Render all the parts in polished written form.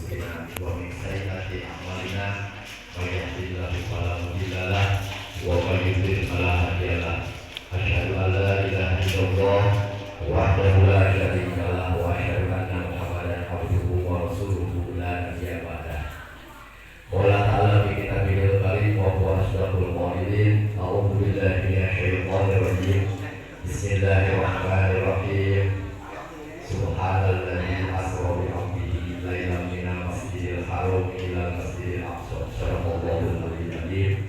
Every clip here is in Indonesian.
أنفسنا ومن سيئات أعمالنا من يهده الله فلا مضل له ومن يضلل فلا هادي له أشهد أن لا إله إلا الله وحده لا شريك له وأشهد أن محمدا عبده ورسوله لا نبي بعده قال تعالى في كتابه الكريم وهو أصدق القائلين أعوذ بالله من الشيطان الرجيم بسم الله الرحمن الرحيم سبحان الذي أسرى بعبده ليلا من المسجد الحرام إلى المسجد الأقصى صدق الله العلي العظيم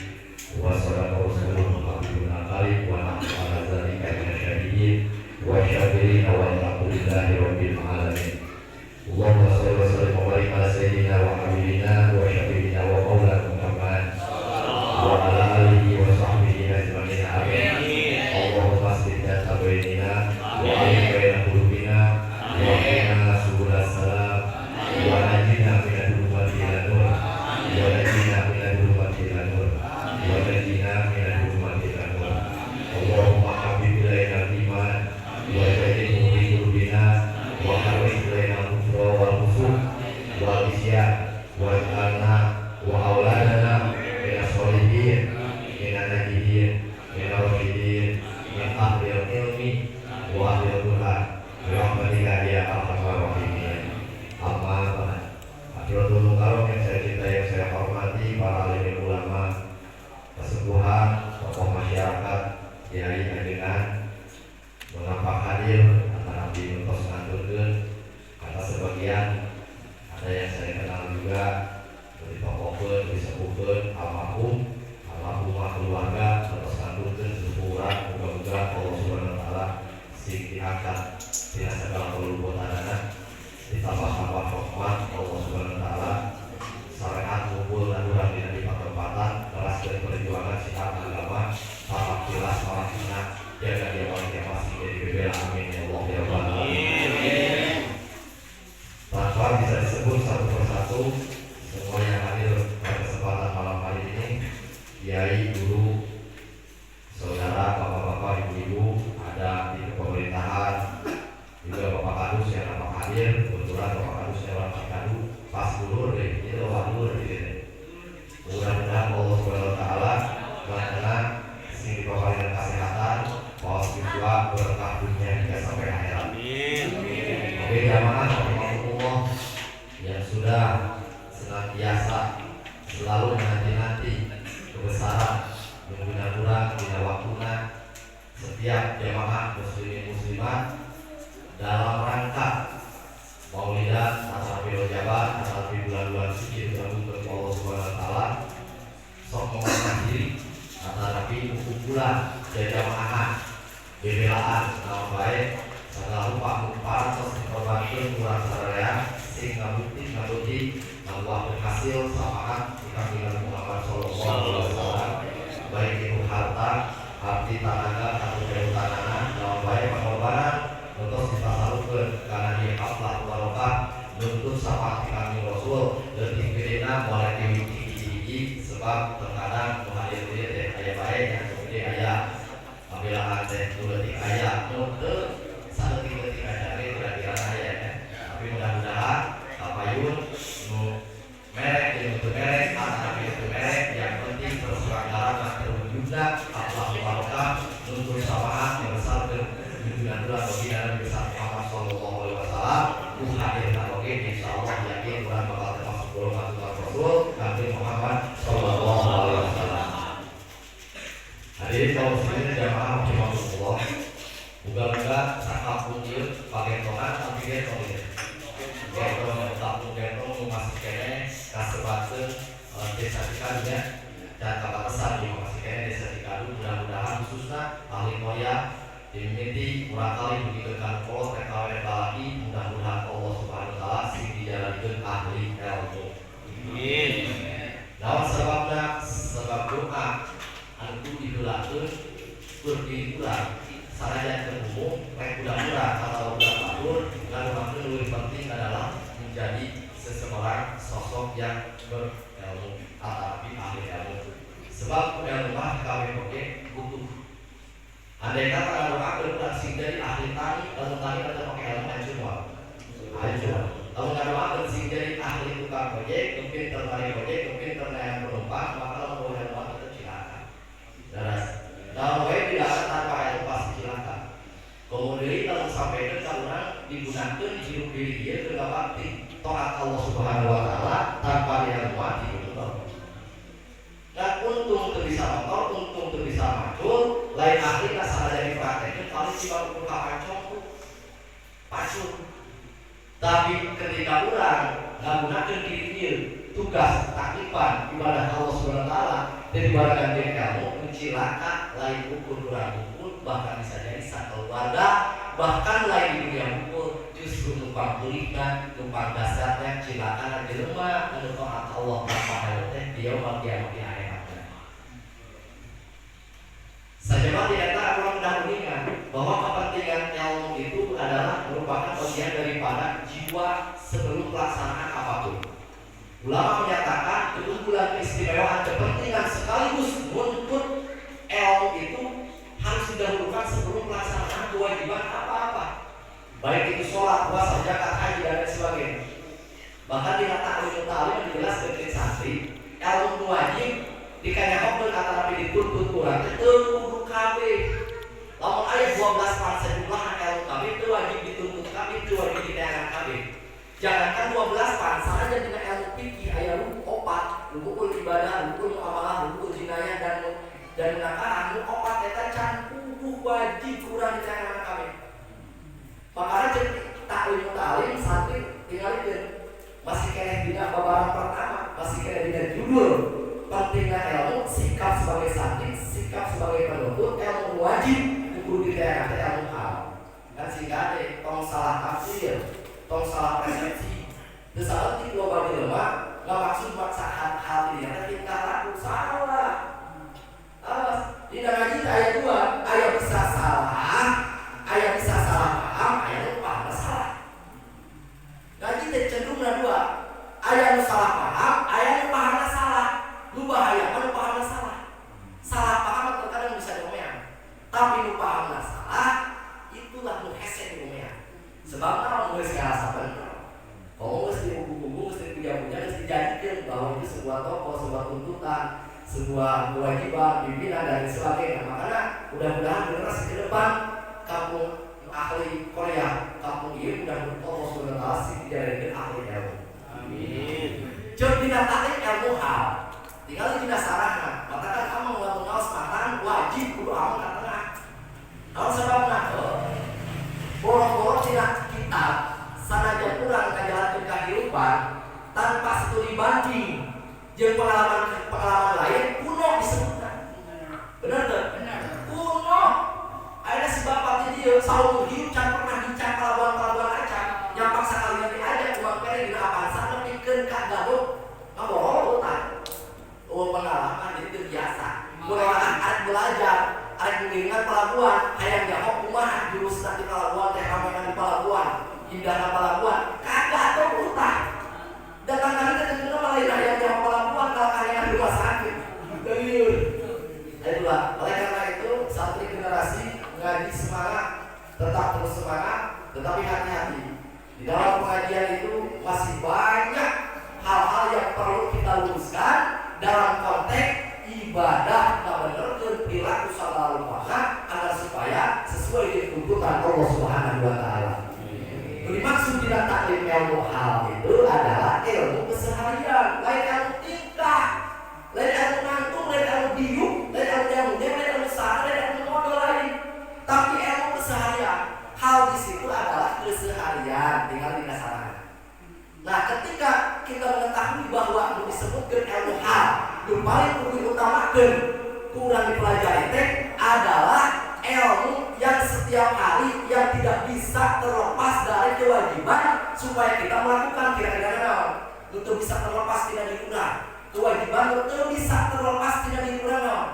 وصدق رسوله حبيبنا الكريم ونحن على ذلك من الشاهدين والشاكرين والحمد لله رب العالمين اللهم صل وسلم وبارك على سيدنا وحبيبنا وشفيعنا ومولانا محمد وعلى آله وصحبه أجمعين آمين اللهم اصلح ذات بيننا وألف بين قلوبنا وقنا سبل السلام ونجنا من الظلمات إلى النور ونجنا من الظلمات إلى النور ونجنا من الظلمات إلى النور اللهم حبب إلينا الإيمان وزينه في قلوبنا وحرم إلينا الكفر والفسوق والعصيان واجعلنا وأولادنا من الصالحين من الناجحين من الراشدين من أهل العلم وأهل القرآن برحمتك ya arhamar rahimin. Amma ba'd. Hadirin kaum yang saya cintai, yang saya hormati, para alim ulama, kesepuhan, tokoh masyarakat, kiai ajengan, mengapa hadir antara di mentos ngaturkeun kata sebagian ada yang saya kenal juga ditokohkeun, disepuhkeun almarhumah keluarga, mentos ngaturkeun syukuran mudah-mudahan Allah Subhanahu wa taala sing diangkat dengan segala perlubutanana ditambah tambah rahmat Allah Subhanahu wa taala sarehat kumpul dan urang dina di patempatan keras dari perjuangan sihat agama sama kilas malah kena jaga dia orang yang masih jadi bebel amin ya Allah ya Rabbal alamin. Tanpa bisa disebut satu persatu semua yang hadir pada kesempatan malam hari ini, kiai, guru, saudara, bapak-bapak, ibu-ibu ada di pemerintahan, juga Bapak Kadus yang nampak hadir, kebetulan Bapak Kadus yang orang Cikadu pas dulur deh, ini Bapak dulur gitu. Mudah-mudahan Allah Subhanahu wa taala berkenan sing diberikan kesehatan, bahwa siswa berkah dunia hingga sampai akhirat. Amin. Oke jamaah rahimakumullah yang sudah senantiasa selalu menanti-nanti kebesaran mengguna-guna dina waktuna setiap jamaah muslimin muslimat dalam rangka Maulidan atau Jabat atau bulan-bulan suci berbulan Allah Subhanahu wa taala sok mengakhiri antara kumpulan jamaah bebelaan nama baik segala lupa parantos dikorbankeun kurang sararea sing ngabukti bahwa berhasil samaan dikabulkan Muhammad sallallahu alaihi wasallam baik itu harta, arti tenaga atau keutamaan nama baik pengorbanan untuk kita salurkeun karena dia haflah barokah nuntut sama kami Rasul leutik gedena moal tinggi sebab terkadang hadir dia teh aya bae yang gede aya pambilaan teh leutik aya nu teu saleutik-leutik aya ge kira-kira aya ya tapi mudah-mudahan kapayun nu merek jeung teu merek tapi teu merek yang penting perselangaran terwujudna haflah barokah nuntut samaan yang besar dan bulan bagi dalam besar Muhammad sallallahu alaihi wasallam hadir oke insyaallah yakin bulan bakal termasuk golongan Rasul Nabi Muhammad sallallahu alaihi wasallam. Hadirin kaum muslimin jamaah rahimakumullah. Muga-muga sakapun ieu pagentongan tapi gentong ieu. Gentong tapung gentong masih kene kasebatkeun desa Cikadu ya. Dan kabatesan di masih kene desa Cikadu mudah-mudahan khususna ahli moya dimimiti murah kali begitu kan polos TKW lagi mudah-mudahan Allah Subhanahu wa taala sing dijalankeun ahli ilmu. Amin. Naon sebabna sebab doa anu diheulakeun berdiri urang sarajan umum rek budak-budak atau budak batur ngalumakeun lebih penting adalah menjadi seseorang sosok yang berilmu atau ahli ilmu. Sebab ilmu mah kawin oge butuh. Andai kata kalau aku udah sing dari ahli tani, kalau tani kita pakai ilmu hancur, hancur. Kalau nggak ada sing dari ahli tukang Tapi ketika orang menggunakan diri tugas taklifan ibadah Allah SWT dan ibaratkan dia kamu mencilaka lain ukur kurang ukur, bahkan bisa jadi satu keluarga, bahkan lain di dunia ukur justru numpang pulihkan, numpang dasarnya cilakan di rumah menumpang Allah Subhanahu dia bagian di akhiratnya. Saya coba tidak orang mendahulukan bahwa kepentingan ilmu itu adalah merupakan bagian daripada jiwa sebelum pelaksanaan apapun. Ulama menyatakan keunggulan keistimewaan kepentingan sekaligus menuntut ilmu itu harus didahulukan sebelum pelaksanaan kewajiban apa-apa, baik itu sholat, puasa, zakat, haji dan lain sebagainya. Bahkan di ta'lim jelas dari santri ilmu wajib dikayakkan antara dituntut kurang itu kudu kabeh. Lamun ayat 12 pasal jumlah ilmu kabeh itu wajib dituntut kabeh, itu wajib ditayangan kabeh. Jangankan 12 pasal aja dengan ilmu fikih aya opat, rukun ibadah, rukun muamalah, rukun jinayah dan nakaran opat eta can kudu wajib kurang ditayangan kabeh. Makanya cek ta'lim santri tinggalikeun masih kena dina babaran pertama, masih kena dina judul pentingnya ilmu, sikap sebagai santri, sikap sebagai penuntut, ilmu wajib kudu ditayangan ilmu hal. Kan sehingga ada tong salah tafsir, tong salah persepsi. Terus di dua bagi lemah, nggak maksud maksa hal ini, tapi tingkah laku salah. Di ngaji ayat 2, ayat bisa salah, ayat bisa salah paham, ayat lupa salah. Ngaji cenderung dua, ayat salah paham, ayat paham salah. Lu bahaya, lu paham salah. Salah paham terkadang bisa diomean, tapi lu paham salah, itulah lu hese diomean. Sebab kalau nulis rasa benar, kalau mesti buku-buku, mesti punya-punya, mesti dijadikan bahwa itu sebuah tokoh, sebuah tuntutan, sebuah kewajiban, pimpinan dan sebagainya. Makanya mudah-mudahan generasi ke depan kampung ahli Korea, kampung ini mudah-mudahan Allah SWT dijadikan ahli ilmu. Amin. Jom tidak tarik ilmu hal, tinggal tidak sarana. Katakan kamu melakukan sematan wajib kudu kamu tengah. Kalau sebabnya borok-borok tidak kitab, sanajan kurang kajalan kehidupan tanpa studi banding jeung pengalaman lain kuno disebutkan. Benar tak? Benar. Kuno. Ada si bapak dia saung hidup can pernah bincang pelabuhan aja yang paksa kalian diajak uang kere dina avansa nepikeun ka Garut. Ngaboro utang. Pengalaman itu biasa. Arek belajar, arek mengingat pelabuhan, hayang jawab kumaha jurus di pelabuhan teh ramean di pelabuhan, indahna pelabuhan, kagak tuh utang. Datang kali kita malah hayang jawab pelabuhan kalau kalian di rumah sakit. Deliur. Itulah, oleh karena itu santri generasi ngaji semangat, tetap terus semangat, tetapi hati-hati. Di dalam pengajian itu masih banyak hal-hal yang perlu kita luruskan dalam konteks ibadah dan benar-benar perilaku sallallahu alaihi wasallam agar supaya sesuai dengan tuntutan Allah Subhanahu wa taala. Dimaksud tidak taklim ilmu hal itu adalah ilmu keseharian, lain ilmu tingkah, lain ilmu nangtung, lain ilmu diuk, lain ilmu jamunya, lain ilmu sahar, lain ilmu modal lain. Tapi ilmu keseharian, hal di situ adalah keseharian, tinggal di dasarnya. Nah, ketika kita mengetahui bahwa disebutkan ilmu hal, yang paling perlu diutamakan kurang dipelajari teh adalah ilmu yang setiap hari yang tidak bisa terlepas dari kewajiban supaya kita melakukan kira-kira untuk bisa terlepas tidak dikurang. Kewajiban untuk bisa terlepas tidak dikurang.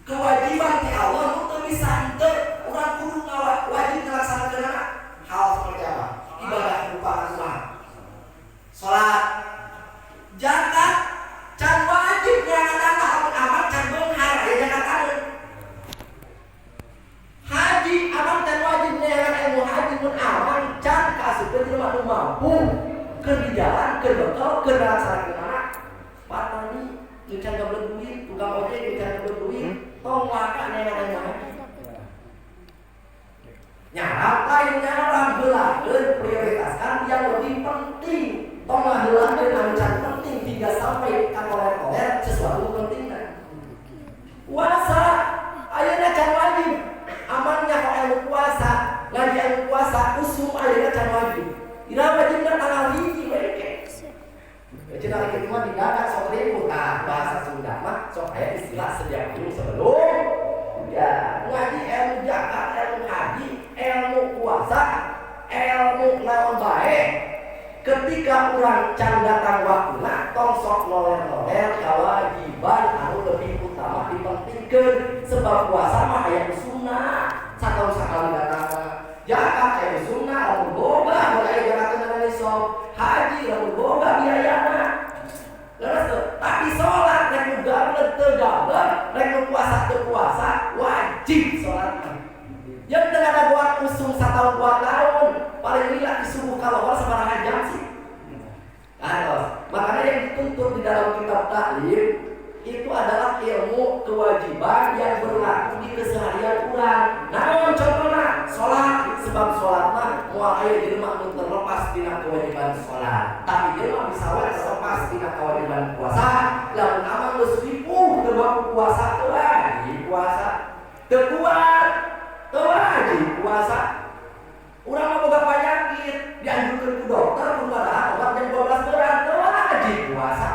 Kewajiban di Allah untuk bisa enter orang kudu wajib melaksanakan hal seperti apa? Ibadah berupa agama, sholat, zakat, can wajib jangan aman can benghar ya jangan ada. Haji aman can wajib jangan ilmu haji pun aman can kasupkeun jelema nu mampu keur di jalan keur bekal keur laksanakeun anak. Patani nu can gablek duit, tukang ojek nu can gablek duit, tong waka neangan nyarap lain nyarap heulakeun prioritaskan yang lebih penting. Tong heulakeun anu can penting 3 sampai koler-koler sesuatu penting. Puasa ayeuna can wajib. Amannya kok ilmu puasa, ngaji ilmu puasa usum ayeuna can wajib. ilmu naon bae ketika urang can datang waktuna tong sok noler-noler kewajiban anu lebih utama dipentingkeun sebab puasa mah aya sunnah satahun sakali datang zakat aya sunnah lamun boga aya zakat namanya sok haji lamun boga biayana terus tapi sholat rek nu gablek teu gablek rek nu puasa teu puasa wajib sholat yang tengah ada buat usung 1 tahun 2 tahun paling lila di subuh kalau sabaraha jam sih makanya yang dituntut di dalam kitab taklim itu adalah ilmu kewajiban yang berlaku di keseharian urang. Namun contohnya sholat, sebab sholat mah moal aya jelema nu terlepas tina kewajiban sholat. Tapi jelema bisa wae terlepas tina kewajiban puasa. Lamun amang geus ripuh teu mampu puasa teu wajib puasa. Teu kuat teu wajib puasa. Urang mah boga penyakit dianjurkeun ku dokter kudu ada obat jam 12 berat teu wajib puasa.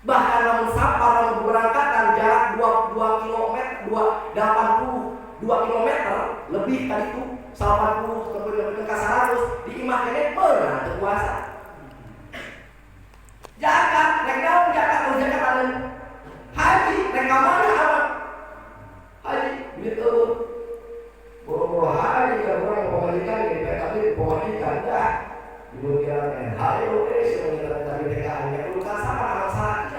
Bahkan namun sapar namun keberangkatan jarak 2 km 82 km lebih kali itu 80 sampai ke 100 di imah kene beunang teu puasa. Zakat rek naon zakat anu haji rek ka mana aman haji duit eueuh boro-boro haji ka urang pemalikan ge tapi pemalikan dah dulu kira hayo sebenarnya tadi TKA nya kudu ka sama masalah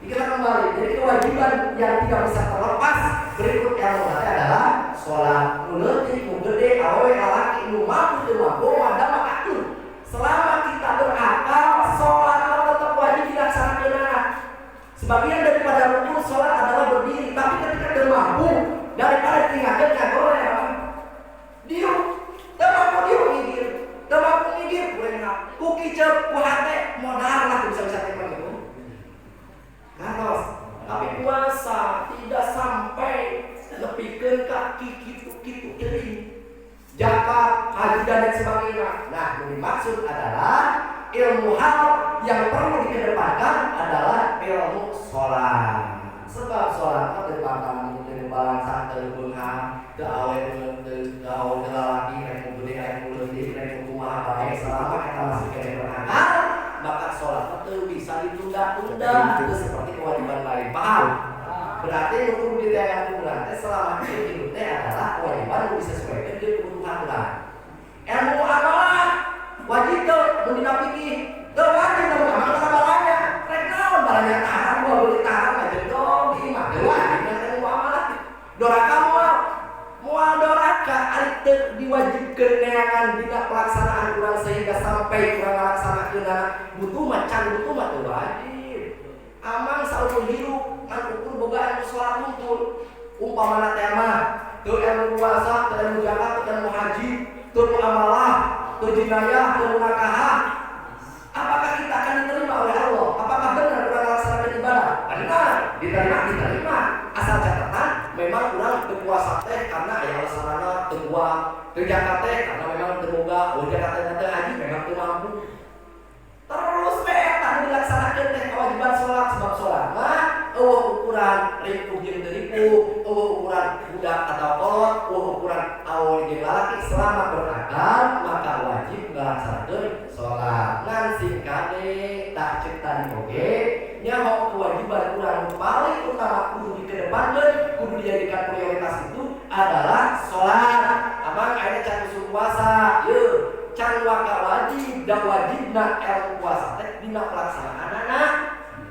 kita kembali, jadi kewajiban yang tidak bisa terlepas berikut yang adalah sholat nuletik, gede, awe, alaki, nu mampu, nu mampu, madama, akun. Selama kita berakal, sholat tetap wajib dilaksanakan. Sebagian daripada rukun sholat adalah berdiri, tapi ketika tidak mampu, daripada tinggalkan kagoleh, diu, tidak mampu diu ngigir, tidak mampu ngigir, boleh ngap, kuki cep, kuhate, modal lah bisa-bisa teman itu. Tapi puasa tidak sampai nepikeun kaki kitu-kitu kering. Zakat, haji dan lain sebagainya. Nah, yang dimaksud adalah ilmu hal yang perlu dikedepankan adalah ilmu sholat. Sebab sholat itu dipantang di balansan terbenghang, ke awet lelaki, rek gede, rek leutik, rek kumaha bae selama kita masih kene berakal. Maka sholat itu bisa ditunda-tunda itu seperti kewajiban lain. Paham? Berarti hukum di dalam bulan selama itu adalah kewajiban yang disesuaikan dengan kebutuhan bulan. Ilmu amalan wajib tuh mun dina fikih teu wajib teu amal balanya. Rek naon balanya tahan gua beli tahan aja dong di imah teu wajib ilmu amalan. Doraka moal doraka ari teu diwajibkeun neangan dina pelaksanaan urang sehingga sampai urang ngalaksanakeunna butuh mah teu wajib. Amang saumur hirup ngan ukur boga anu sholat hungkul. Umpamana teh mah teu ilmu puasa, teu ilmu zakat, teu ilmu haji, teu ilmu amalah, teu jinayah, teu ilmu nakahah. Apakah kita akan diterima oleh Allah? Apakah benar urang ngalaksanakeun ibadah? Benar, diterima. Asal catatan memang urang teu puasa teh karena aya alasanna teu kuat, teu zakat teh karena memang teu boga, zakat teh haji memang teu mampu. Terus eta dilaksanakeun teh kewajiban sholat sebab sholat mah eueuh ukuran ripuh jeung teu ripuh, eueuh ukuran budak atau kolot, eueuh ukuran awewe jeung lalaki selama berakal maka wajib ngalaksanakeun sholat. Ngan singkade tak ceuk tadi oge nyaho kewajiban urang paling utama kudu dikedepankeun, kudu dijadikan prioritas itu adalah sholat. Abang aya can puasa, yeuh can waka wajib dan wajibna ilmu puasa teh dina pelaksanaanna.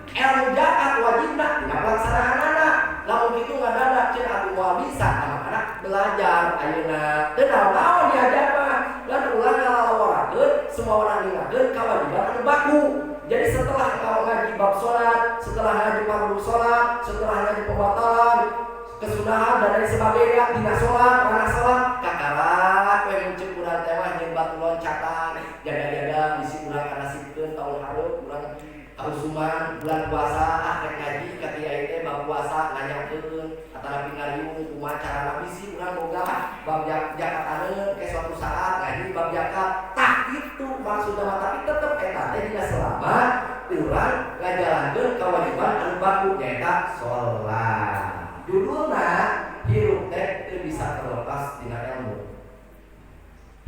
Ilmu zakat wajibna dina pelaksanaanna. Lamun kitu ngadadak ceun atuh moal bisa anak-anak belajar ayeuna teu naon diajar mah dan ulah ngalaworakeun semua orang ningakeun kewajiban anu baku. Jadi setelah kau ngaji bab sholat, setelah ngaji fardu sholat, setelah ngaji pembatalan kesunahan dan lain sebagainya dina sholat, mana sholat kakarak we muncul urang teh mah jeung batu loncatan jaga-jaga bisi urang karasikeun taun hareup urang kausuman bulan puasa rek ngaji ka kiai teh bab puasa nganyakeun atanapi ngariung kumaha carana bisi urang boga bab zakataneun ke suatu saat ngaji bab zakat tah itu maksudna mah tapi tetep eta teh dina selama urang ngajalankeun kewajiban anu baku nyaeta sholat. Judulna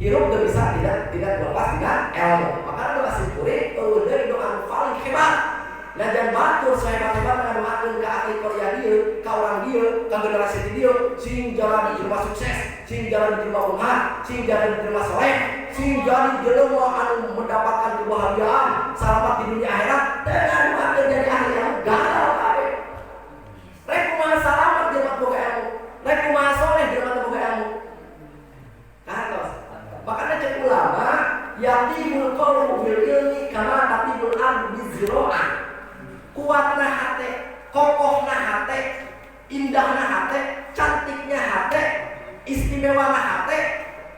Hirup gak bisa tidak lepas dengan ilmu. Maka ada simpuri dari doa paling hebat. Nah jangan batur sehebat-hebat ngaduakeun ka ahli Korea dieu, ka urang dieu, ka generasi dieu, sing jalan di jelema sukses, sing jalan di jelema beunghar, sing jalan di jelema soleh, sing jadi jelema anu mendapatkan kebahagiaan selamat di dunia akhirat. Dengan ngaduakeun jadi ahli yang gagal kabeh. Rek kumaha salamet jelema boga ilmu, rek kumaha soleh jelema boga ilmu. Kantos. Makanya cek ulama yatibul qawlu bil ilmi kama tatibul ardu bizro'ah. Kuatna hate, kokohna hate, indahna hate, cantiknya hate, istimewana hate,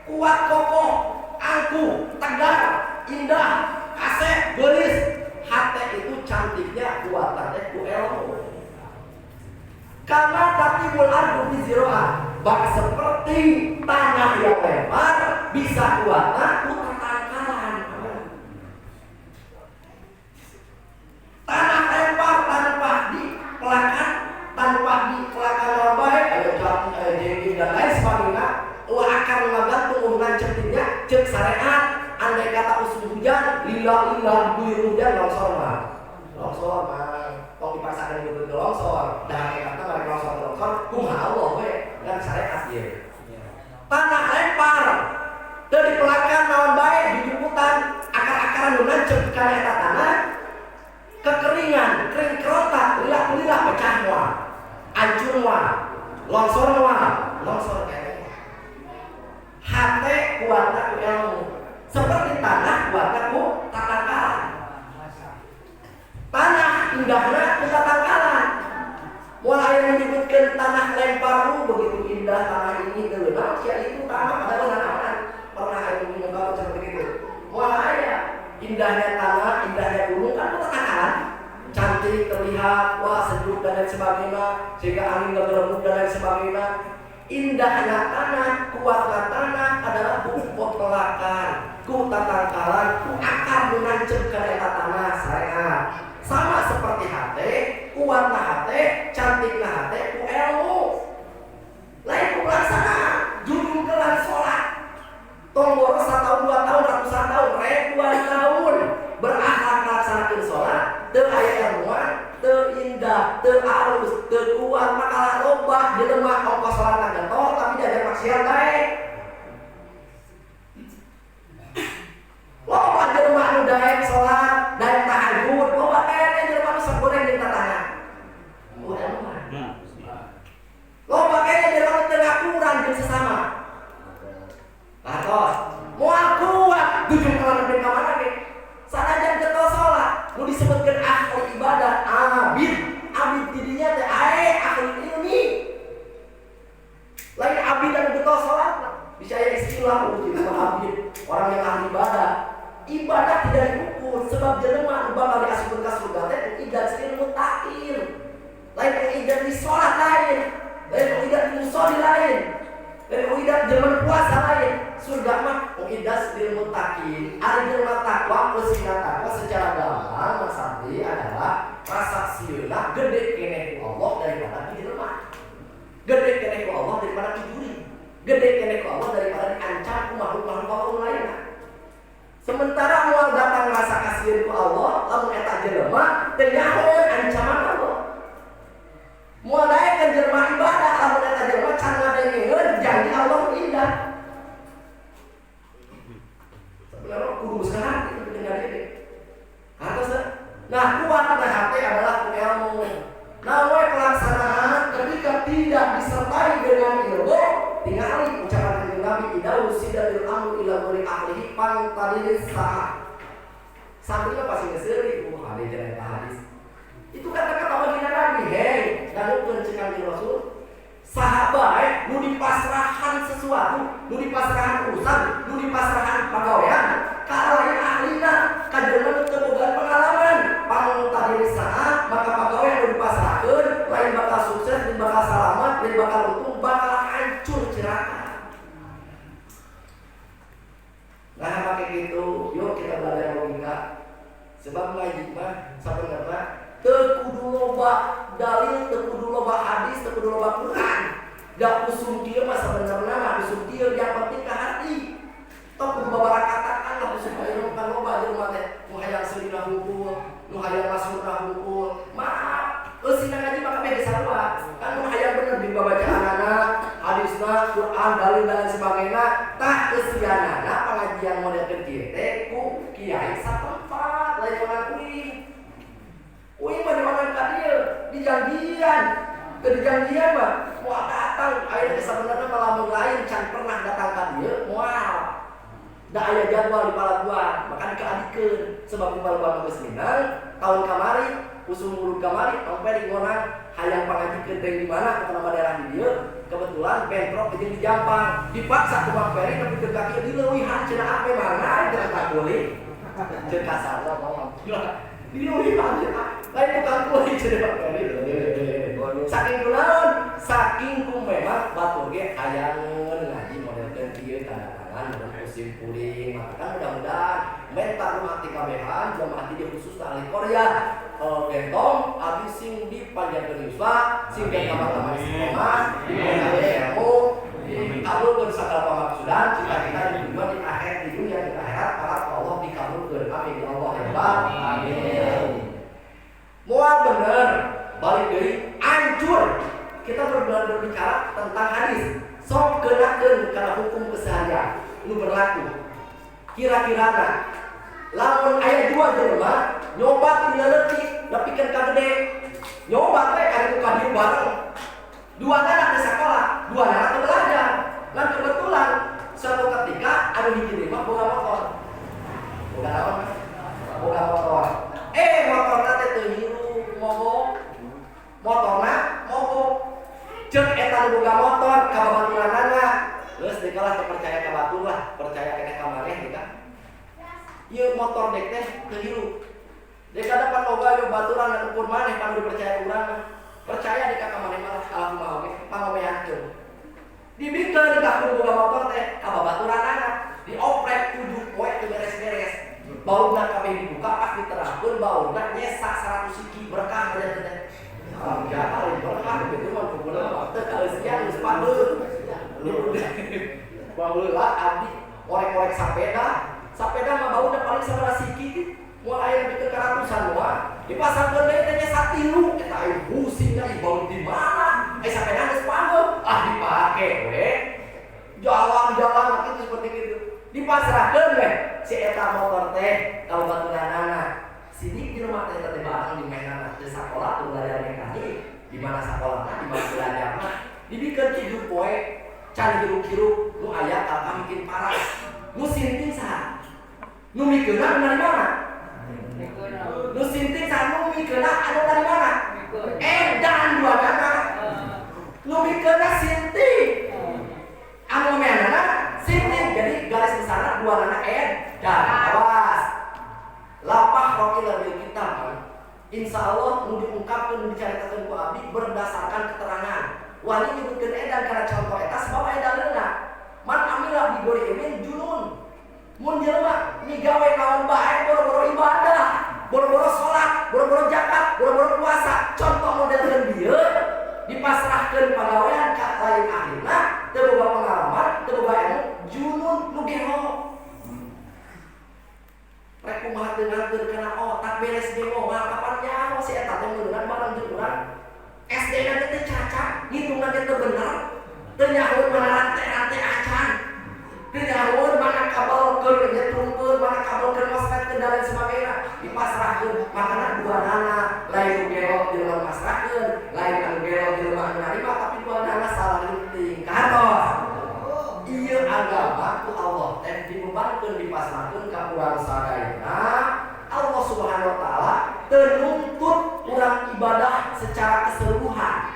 kuat kokoh, angkuh, tegar, indah, kasih, gelis. Hate itu cantiknya kuat hate ku ilmu. Kama tatibul ardu bizro'ah. Bak seperti tanah yang lebar bisa kuatna ku tatangkalan. Tanah lebar tanpa dipelakan, tanpa dipelakan orang baik, jengking dan lain sebagainya. Akan menganggap turunan cetiknya cek syariat. Andai kata musim hujan, lila guyur hujan longsor kok dipaksakan itu longsor. Dan kata mereka longsor, kumaha Allah we dan syariat dia. Tanah lempar, dari pelakan naon baik dijumputan akar-akaran nunancep kana eta tanah. Kekeringan, kering kerotak, lilah pecah moal, hancur moal, longsor kene. Hate kuatna ku ilmu, seperti tanah kuatna ku tatangkalan. Tanah indahna ku tatangkalan. Mulai menyebutkan tanah lempar begitu indah tanah ini deunang sia itu tanah ada beunang pernah aya menyoba seperti itu. Mulai indahnya tanah, indahnya gunung kan tatangkalan. Cantik terlihat, wah sejuk dan lain sebagainya, sehingga angin ngegerembuk dan lain sebagainya. Indahnya tanah, kuatnya tanah adalah bukot pelakan, ku tatangkalan, ku akar menancep ke eta tanah syariat. Sama seperti hate, kuatnya hate, cantiknya hate, ku ilmu. Lain ku pelaksanaan, junjung kelan sholat. Tonggoro 1 tahun, 2 tahun, ratusan tahun, ribuan tahun berakhlak melaksanakan sholat. Teu aya ilmuan, teu indah, teu alus, teu kuat, makalah loba jelema ongkos sholat gentol tapi jajan maksiat baik. Loba jelema anu daek sholat, daek tahajud, loba kene jelema anu sagoreng di tatana. Loba kene jelema anu teu ngakurang jeung sesama. Patos, moal kuat dujung kana nepi ka mana ge? Sanajan getol sholat, nu disebutkeun ahli ibadah, abid tidinya teh ahli ilmi. Lain abid anu getol sholat, bisa aya istilah abid, orang yang ahli ibadah. Ibadah tidak diukur sebab jelema anu bakal diasupkeun ka surga teh ijaz ilmu ta'il. Lain ijaz di sholat lain, lain ijaz di musholli lain. Dan uidat zaman puasa lain. Surga mah uidat ilmu takin. Ada ilmu takwa, pesina takwa secara gampang Mas Abdi adalah rasa sieuna gede kene ku Allah daripada jelema. Gede kene ku Allah daripada dicuri. Gede kene ku Allah daripada diancam ku makhluk-makhluk Allah lainna. Sementara moal datang rasa kasihan ku Allah, lamun eta jelema teu nyaho ancaman Allah. Moal daekeun jelema ibadah, lamun eta jelema can ngadengeun janji Allah indah. Sebenarnya kudu sehat itu dengan ini. Nah, kuatna hati adalah ilmu. Namun pelaksanaan ketika tidak disertai dengan ilmu, tingali ucapan Nabi idau sidadil amru ila ghairi ahlihi pantadilis sah. Sampainya pasti ngeseuri hadis dan hadis. Itu kata-kata baginda Nabi, hei, dan pencekan di Rasul. Sahabat, nu dipasrahan sesuatu, nu dipasrahan urusan, nu dipasrahan pagawean, kalau yang ahlina, kajian teu boga pengalaman, pang tadi saat maka pagawean nu dipasrahkeun, lain bakal sukses, lain bakal selamat, lain bakal untung, bakal hancur celaka. Nah, pakai gitu, yuk kita belajar logika. Sebab ngaji mah sabenerna teu kudu loba dalil, teu kudu loba hadis, teu kudu loba Quran. Gak usum kieu mah sabenerna mah usum kieu yang penting ka hati. Tok babara katakan lah supaya bukan loba jeung mah teh nu hayang seulina hungkul, nu hayang masmurna hungkul. Maaf, eusina ngaji maka beda sarua. Kan nu hayang bener di babacaanana, hadisna, Quran, dalil dan sebagainya, tah eusianana pengajian model kieu teh ku kiai satempat lain orang uing. Uing mah di mana ka dieu? Di janjian. Ke janjian mah moal datang aya sebenarnya malah lain can pernah datang ka dieu moal. Da aya jadwal di palabuhan, maka dikaadikeun sebab di palabuhan geus minang tahun kamari usum urut kamari sampai ngonang hayang pangajikeun teh di mana ke nama daerah di dieu. Kebetulan bentrok jeung di Jampang dipaksa ku Bang Peri tapi teu kaki dileuwihan cenah ape mana teu kakuli jeung kasar ngomong dileuwihan cenah lain bukan kulit cenah Bang Peri. Saking kunaon saking ku memang batur ge hayang ngaji model kieu tanda-tangan musim puring, maka kan mudah-mudahan mental rumah TKBH jamaah di khusus ahli Korea gentong abis sing di panjangkeun yuswa sing ke kamar-kamar istiqomah di ilmu dikabulkeun sagala pamaksudan cita-cita di tujuan di akhir di dunia di akhirat para Allah dikabulkeun amin ya Allah ya Rabbal alamin. Moal bener balik deui hancur kita berbicara tentang hadis sok geunakeun kana hukum keseharian nu berlaku. Kira-kira lamun aya dua jelema nyobat tina leutik nepikeun ka gede. Nyobat teh kali ka dieu bareng. Dua anak di sekolah, dua anak teu belajar. Lan kebetulan suatu ketika anu hiji mah boga motor. Boga naon? Boga motor. Motorna teh teu hirup mogok. Motorna mogok. Ceuk eta nu boga motor ka babaturanana. Terus dekalah terpercaya ka batur lah, percaya keneh ka maneh kita. Ieu motor dek teh teu hirup. Dek ada panoga yo baturan anu ukur maneh panu dipercaya urang. Percaya dek ka maneh malah alhamdulillah oge pangomehankeun. Dibikeun ka boga motor teh ka babaturanana, dioprek 7 poe teu beres-beres. Baurna kabeh dibuka pas diterangkeun baurna nyesak 100 siki berkah bener teh. Jangan berkah begitu mah kumpulna teh kaeusian geus padeuh. Baheula abdi korek-korek sapeda mah baunya paling 11 siki moal aya lebih ke karatusan mah dipasangkeun deui teh nya 3 eta aya pusingna bau di mana sapeda geus pangeuh dipake we jalan-jalan kitu seperti itu dipasrahkeun we si eta motor teh ka babaturanana sidik di rumah teh teh bareng di mainana teh sakola teu belajar mekanik di mana sakolahna di mana belajarna dibikeun 7 poe can hirup-hirup nu aya kalka bikin parah nu sinting saha nu mikeunna dari mana nu sinting saha nu mikeunna anu dari mana edan dua nana nu mikeunna sinting anu meanana sinting jadi garis besarna dua nana edan awas lapah rokil bil kitab insyaallah nu diungkapkeun nu dicaritakeun ku abdi berdasarkan keterangan wali nyebutkeun edan karena contoh eta sebab aya dalilna. Man amilah bi gori imin junun. Mun jelema migawe naon bae boro-boro ibadah, boro-boro salat, boro-boro zakat, boro-boro puasa. Contoh modelkeun dieu dipasrahkeun pagawean ka lain ahlina, teu boga pengalaman, teu boga ilmu, junun nu gelo. Rek kumaha teu ngarteur kana tak beres gelo, kapan nyaho si eta teh meunang bareng jeung urang. SD-na teh cacat, ngitungna teh teu bener. Teu nyahoeun mana rantai acan. Teu nyahoeun mana kabel keur nyetrungkeun, mana kabel keur masrahkeun dan lain sebagainya. Dipasrahkeun, makana dua nana lain gelo jelema masrahkeun, lain anu gelo jelema anu narima tapi dua nana salah linting. Kantos. Ieu agama ku Allah teh dibebankeun dipasrahkeun ka urang sadayana. Allah Subhanahu wa taala teu nuntut urang ibadah secara keseluruhan.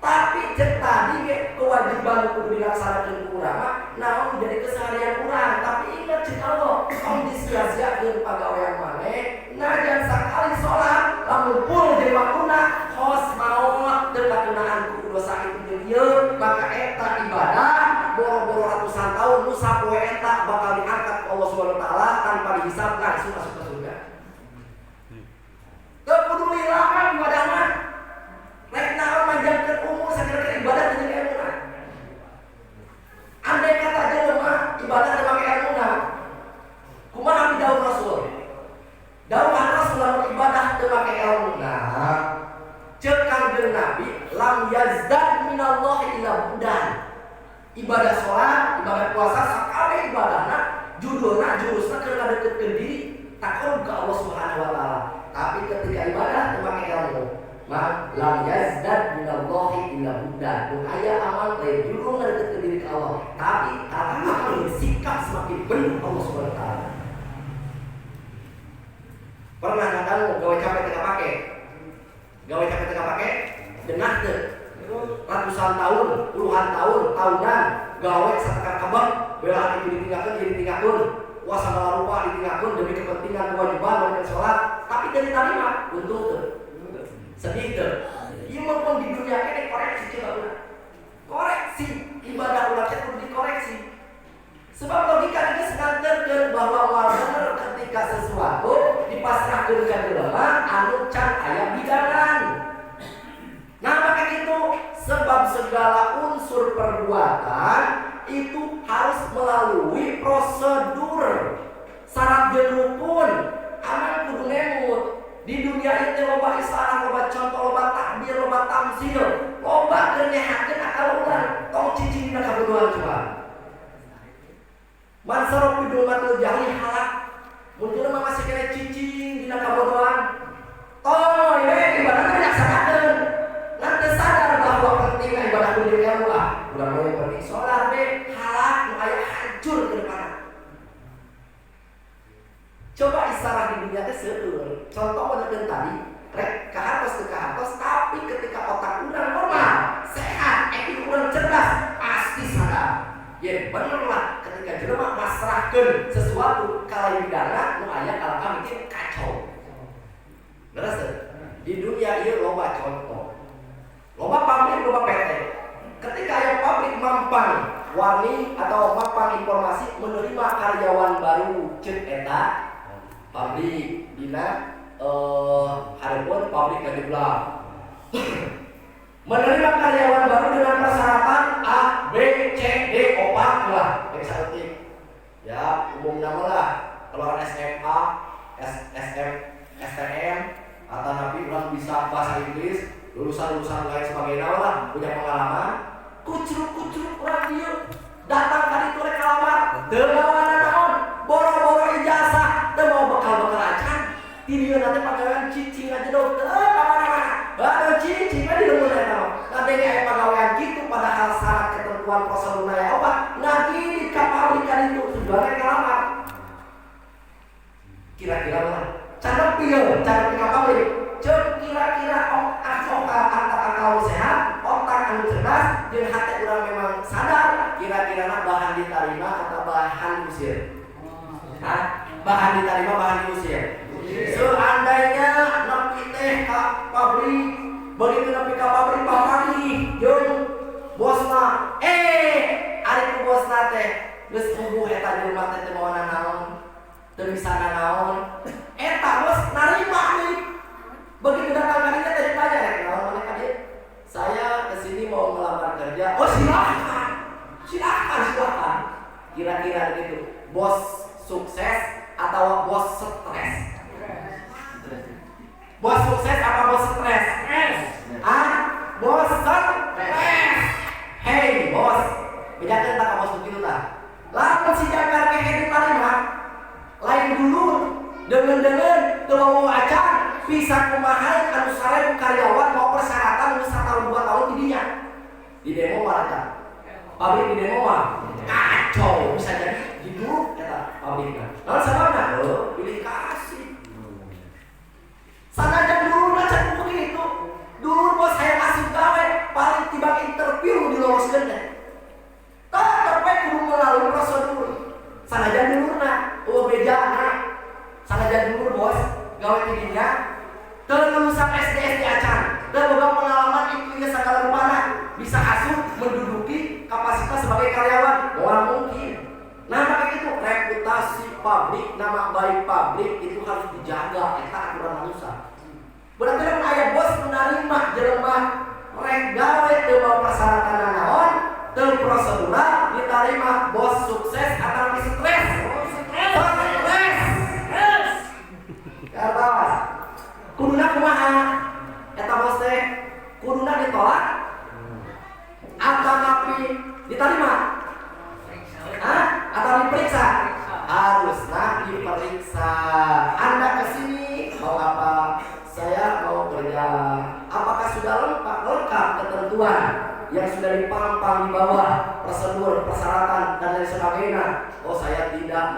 Tapi cek tadi ge kewajiban kudu dilaksanakeun ku urang mah naon menjadi keseharian urang. Tapi ingat cek Allah, om disia-siakeun pagawean maneh, najan sakali salat lamun pul jeung waktuna hos maot teu katunaan ku dosa itu jeung ieu, maka eta ibadah boro-boro ratusan tahun nu sapoe eta bakal diangkat ku Allah Subhanahu wa taala tanpa dihisab langsung masuk ke surga. Teu peduli lah ibadah mah. Rek naon manjangkeun umur sakeun ibadah jeung ilmuna. Andai kata jelema ibadah teu make ilmuna, make ilmu. Nah, cek Kangjeng Nabi lam yazdad minallahi illa budan. Ibadah sholat, ibadah puasa, sakabeh ibadahna judulna jurusna keur ngadeukeutkeun diri takon ke Allah Subhanahu wa taala. Tapi ketika ibadah teu make ilmu, mah lam yazdad minallahi illa budan. Mun aya amal lain judul ngadeukeutkeun diri ke Allah, tapi karena sikap semakin bener Allah Subhanahu wa taala. Pernah kamu gawe capek tengah pake? Gawe capek tengah pake? Dengar teu? Ratusan tahun, puluhan tahun, tahunan gawe satekan kabar, bela itu ditinggalkan, puasa malah lupa ditinggalkan demi kepentingan kewajiban wajib sholat, tapi dari tarima untung teu? Sedih teu? Ieu mah di dunia ini koreksi coba. Koreksi ibadah ulah teh kudu dikoreksi. Sebab logika ini sedanterkeun bahwa moal bener ketika sesuatu dipasrahkeun ka jelema anu can aya bidanan. Nah maka itu sebab segala unsur perbuatan itu harus melalui prosedur syarat jeung rukun. Aman kudu ngemut. Di dunia itu loba isyarat, loba contoh, loba takbir, loba tamsil, loba keur nyehakeun akal urang. Tong cicing dina kabodohan coba. Man saraf bidul matul jahli halak. Muncul mah masih kena cicing dina kabodohan. Oh, ini ibadahna dilaksanakeun. Nanti sadar bahwa pentingnya ibadah kudu Allah. Udah mulai penting sholat be halak nu aya hancur ke depan. Coba isyarat di dunia teh seueur. Contoh model tadi, rek kahartos teu kahartos, tapi ketika otak urang normal, sehat, EQ urang cerdas, pasti sadar. Ya bener lah ketika jelema masrahkeun sesuatu ka laindana nu aya kalaka mikir kacau. Beres teu? Di dunia ieu loba contoh. Loba pabrik, loba PT. Ketika aya pabrik mampang warning atau mampang informasi menerima karyawan baru ceuk eta pabrik dina hareupeun pabrik gajeblah. Menerima karyawan baru dengan persyaratan A, B, C, D, opat lah, bisa ketik. Ya, umum nama lah. Keluar SMA, STM, atau nabi ulang bisa bahasa Inggris, lulusan lain sebagainya lah, punya pengalaman. Kucruk orang dia datang kali itu rek kalamar, teu bawa naon, boro-boro ijazah, teu mau bekal acan. Di dieu nanti pagawean cicing aja dong, teu kamana-mana. Baru cicing mah di leuweun eta mah. Ngadenge aya pagawean kitu padahal syarat ketentuan prosedur aya obat. Nagi di pabrikan itu sudah rek kalamar. Kira-kira mana? Cara pieu, cara pabrik. Cek kira-kira akal sehat, otak anu cerdas, jeung hati urang memang sadar kira-kira bahan diterima atau bahan diusir. Hah? Bahan diterima, bahan diusir. Seandainya nepi teh ka pabrik, begitu nepi ka pabrik pagi jeung bosna, ari ku bosna teh geus puguh eta di rumah teh teu mau nanaon, teu bisa nanaon. Eta bos narima deui. Begitu datang kalinya tadi tanya rek naon maneh ka dieu? Saya kesini mau melamar kerja. Oh silakan. Kira-kira gitu. Bos sukses atau bos stres? Bos sukses apa bos stres? Bos stres. Hey bos, bedakeun tak bos begitu tah. Lamun si jakar kehe diterima, lain dulu dengan teu mau acan bisa kumaha anu sare karyawan mau persyaratan nu 1 tahun 2 tahun di dinya. Di demo warga. Pabrik di demo mah kacau, bisa jadi hidup eta pabrikna. Naon sababna? Pilih kasih. Sanajan dulu cek begitu. Dulu bos saya masuk gawe, paling tiba interview diloloskeun teh. Tetep we kudu melalui prosedur. Sanajan dulurna, bejana. Sanajan dulur bos gawe di dinya. Teu lulusan SD acan, teu boga pengalaman ikutnya sagala rupana, bisa asuh menduduki kapasitas sebagai karyawan, moal mungkin. Nah maka itu reputasi pabrik, nama baik pabrik itu harus dijaga, eta aturan manusia. Berarti lamun aya bos menerima jelema rek gawe teu bawa persyaratan naon, teu prosedural diterima bos sukses atau stres. Stres. Karena kuduna kumaha? Eta bos teh kuduna ditolak atau tapi diterima? Atau diperiksa? Harusnya diperiksa. Anda kesini mau apa? Saya mau kerja. Apakah sudah lengkap ketentuan yang sudah dipampang di bawah, prosedur, persyaratan dan lain sebagainya? Oh saya tidak,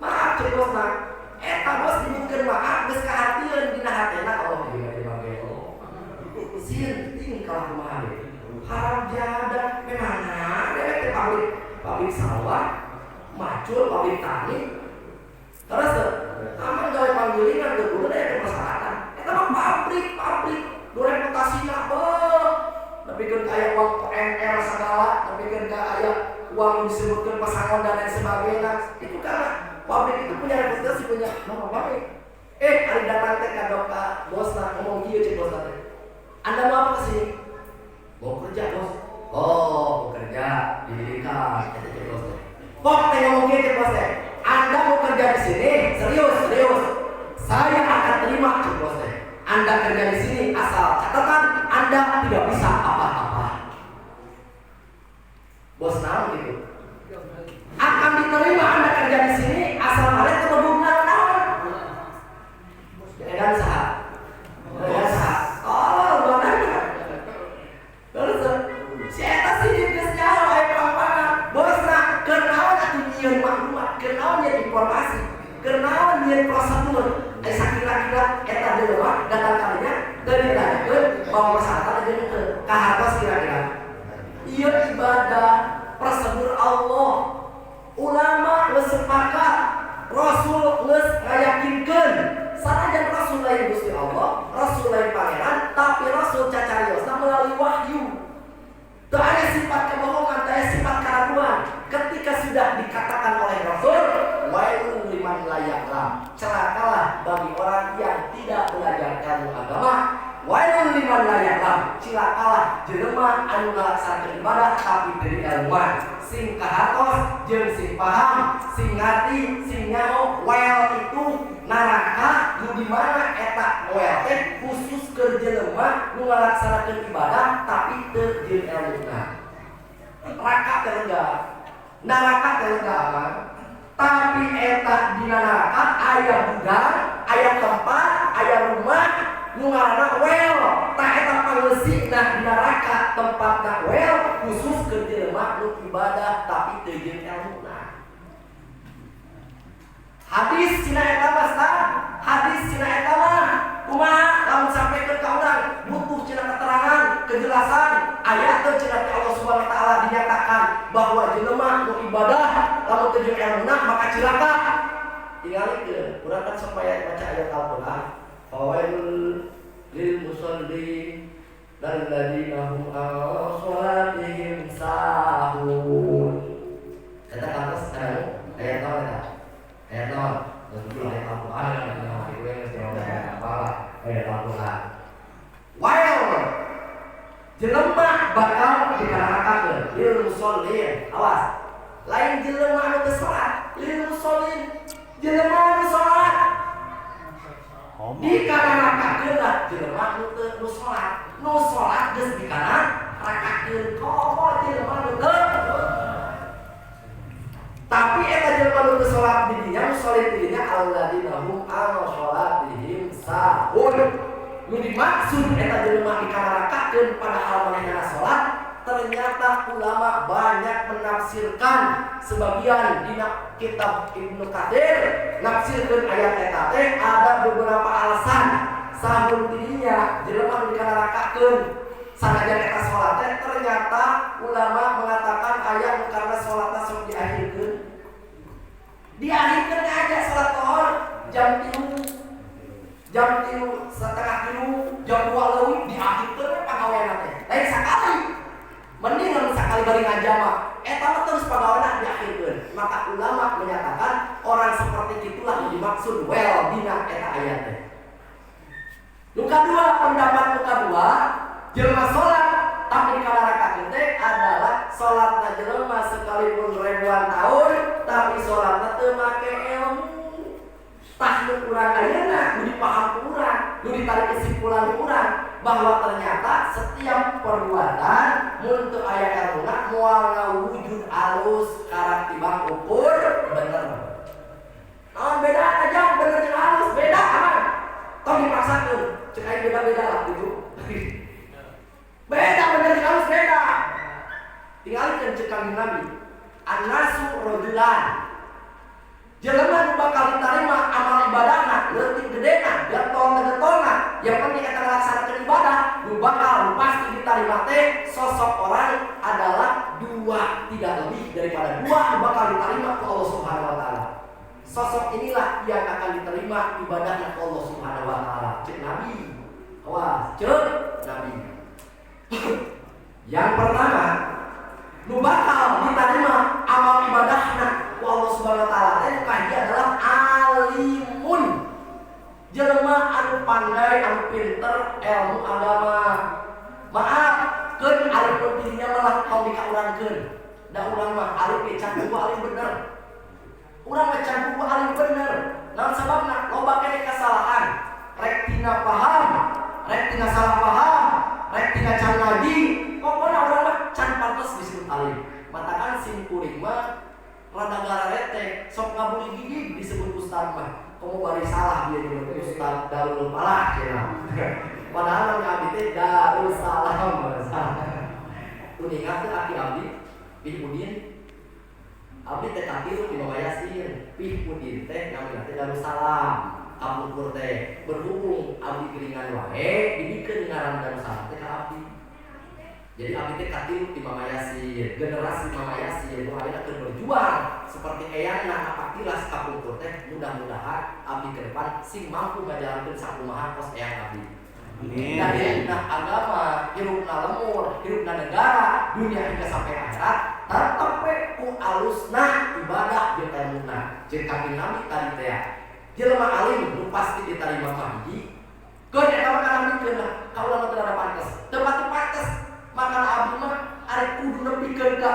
maaf cek bos nak. Eta bos dibutuhkan maaf geus kahatian dina hatena. Oh iya dipakai. Oh sinting kalau kumaha deh. Haram jadah memang ada pabrik sawah, macul, pabrik tani. Terus aman gawe panggilingan tuh kudu aya persyaratan. Eta mah pabrik do reputasina tapi kan kayak uang PNR segala, tapi kan kayak uang disebutkan pasangan dan lain sebagainya. Itu karena pabrik itu punya reputasi, punya nama baik. Hari datang teh ka bos nak ngomong kieu cek bos teh. Anda mau apa kesini? Mau kerja bos. Oh, mau kerja di pendidikan. Kata cek bos teh. Pok teh ngomong kieu cek bos teh. Anda mau kerja di sini? Serius. Saya akan terima cek bos teh. Anda kerja di sini asal catatan Anda tidak bisa apa-apa. Bos naon gitu. Akan diterima Anda kerja di sini asal Anda kebebunan naon. Edan saha. Oh, mana? Terus si eta sih geus nyaho aya pang-pangan. Bosna keur naon atuh nyieun maklumat, keur naon nyieun informasi, keur naon nyieun prosedur. Sakira-kira eta jelema datang kalinya teu ditanyakeun bahwa persyaratan jeung teu kahartos kira-kira. Ieu ibadah prosedur Allah. Ulama geus sepakat, Rasul geus ngayakinkeun. Sanajan Rasul lain Gusti Allah, Rasul lain pangeran, tapi Rasul cacariosna melalui wahyu. Teu aya sifat kebohongan, teu aya sifat keraguan. Ketika sudah dikatakan oleh Rasul, wailun liman la ya'lam. Celakalah bagi orang yang tidak belajar ilmu agama. Wailun liman la ya'lam. Celakalah jelema anu ngalaksanakeun ibadah tapi teu ilmuan. Sing kahartos jeung sing paham, sing ngarti, sing nyaho. Well itu neraka nu di mana eta well teh khusus keur jelema nu ngalaksanakeun ibadah tapi teu jeung ilmuna. Neraka teh enggak. Neraka teh enggak aman. Tapi eta dina neraka aya gudang, aya tempat, aya rumah nu ngaranna well. Tah eta pangeusina di neraka tempatna well khusus keur jelema nu ibadah tapi teu jeung ilmuna. Hadis cina eta mah hadis cina eta mah kumaha lamun sampaikeun ka urang butuh cina keterangan, kejelasan. Aya teu cina Allah Subhanahu wa taala dinyatakan bahwa jelema nu ibadah lamun teu jeung ilmuna maka cilaka. Tingalikeun, urang kan supaya baca ayat Al-Qur'an. Fawailul lil musallin alladzina hum an shalatihim sahun. Eta katos ayat naon eta? Ayat naon? Tentu ayat Al-Qur'an yang diwe mesti apa? Ayat Al-Qur'an. Wail jelema bakal dikarakakeun lil musallin. Awas. Lain jelema anu teu salat, lil musallin. Jelema anu salat. Dikarakakeun lah jelema anu teu salat. Nu salat geus dikarakakeun. Komo jelema anu teu. Tapi eta jelema nu teu salat di dinya, musallin di dinya alladzina hum an shalatihim sahun. Nu dimaksud eta jelema dikarakakeun padahal manehna salat. Ternyata ulama banyak menafsirkan sebagian di kitab Ibnu Katsir nafsirkeun ayat eta teh ada beberapa alasan sahun dirinya jelema dikarakakeun sanajan eta salat teh. Ternyata ulama mengatakan ayat karena salatna sok diakhirkeun aja salat zuhur jam 3 setengah 3 jam 2 leuwih diakhirkeun pagaweana teh lain sakali. Mending lamun sakali bari ngajama eta mah terus pagaweana diakhirkeun. Maka ulama menyatakan orang seperti itulah yang dimaksud well dina eta ayat teh. Nu kadua, pendapat nu kadua, jelema salat tapi dikarakakeun teh adalah salatna jelema sekalipun ribuan tahun tapi salatna teu make ilmu. Tah nu urang ayeuna nu dipaham urang ditarik kesimpulan orang bahwa ternyata setiap perbuatan untuk aya ilmuna moal ngawujud alus karang timbang ukur bener. Naon beda aja bener jeung alus beda aman. Tong dipaksakeun, cek aya beda-beda lah gitu. Beda bener jeung alus beda. Tinggalikeun cek Kanjeng Nabi. An-nasu rajulan. Jelema nu bakal diterima amal ibadahna leutik gedena, getol-getolna. Yang penting eta ngalaksanakeun ibadah, nu bakal pasti diterima teh sosok orang adalah dua, tidak lebih daripada dua nu bakal diterima ke Allah Subhanahu wa taala. Sosok inilah yang akan diterima ibadahnya ke Allah Subhanahu wa taala. Cek Nabi. Awas, cek Nabi. Yang pertama, nu bakal diterima amal ibadahna ku Allah Subhanahu wa taala teh dia adalah alimun. Jelema anu pandai, anu pinter ilmu agama. Maaf, keun alim dirinya malah kau dikaurangkeun. Da urang mah alim can buku alim bener. Urang mah can buku alim bener. Naon sababna? Loba kene kesalahan. Rek tina paham, rek tina salah paham, rek tina can ngaji. Pokona urang mah can pantes disebut alim. Matakan sim kuring mah rada gararete, sok ngabuli gigi disebut ustaz mah. Kamu bari salah dia disebut ustaz Darul Falah cenah. Padahal nya abdi teh Darul Salam salah. Uningat teh aki abdi Pih Udin. Abdi teh katiru di Bapa Yasin. Pih Udin teh namina teh Darul Salam. Kapungkur teh berhubung abdi geuningan wae dibikeun ngaran Darul Salam teh ka abdi. Jadi abdi teh katiru di Mama Yasin, generasi Mama Yasin nu ayeuna keur berjuang seperti eyangna apatilas kapungkur teh. Mudah-mudahan abdi ke depan sing mampu ngajalankeun sakumaha kos eyang abdi. Amin. Nah, agama, hirupna lemur, hirupna negara, dunia hingga sampai akhirat tetep we ku alusna ibadah jeung ilmuna. Jeung Kanjeng Nabi tadi teh jelema alim nu pasti diterima ka hiji. Keun eta mah kana mikeun kaula mah teu ada pantes. Teu pantes. Maka abdi mah arek kudu nepikeun ka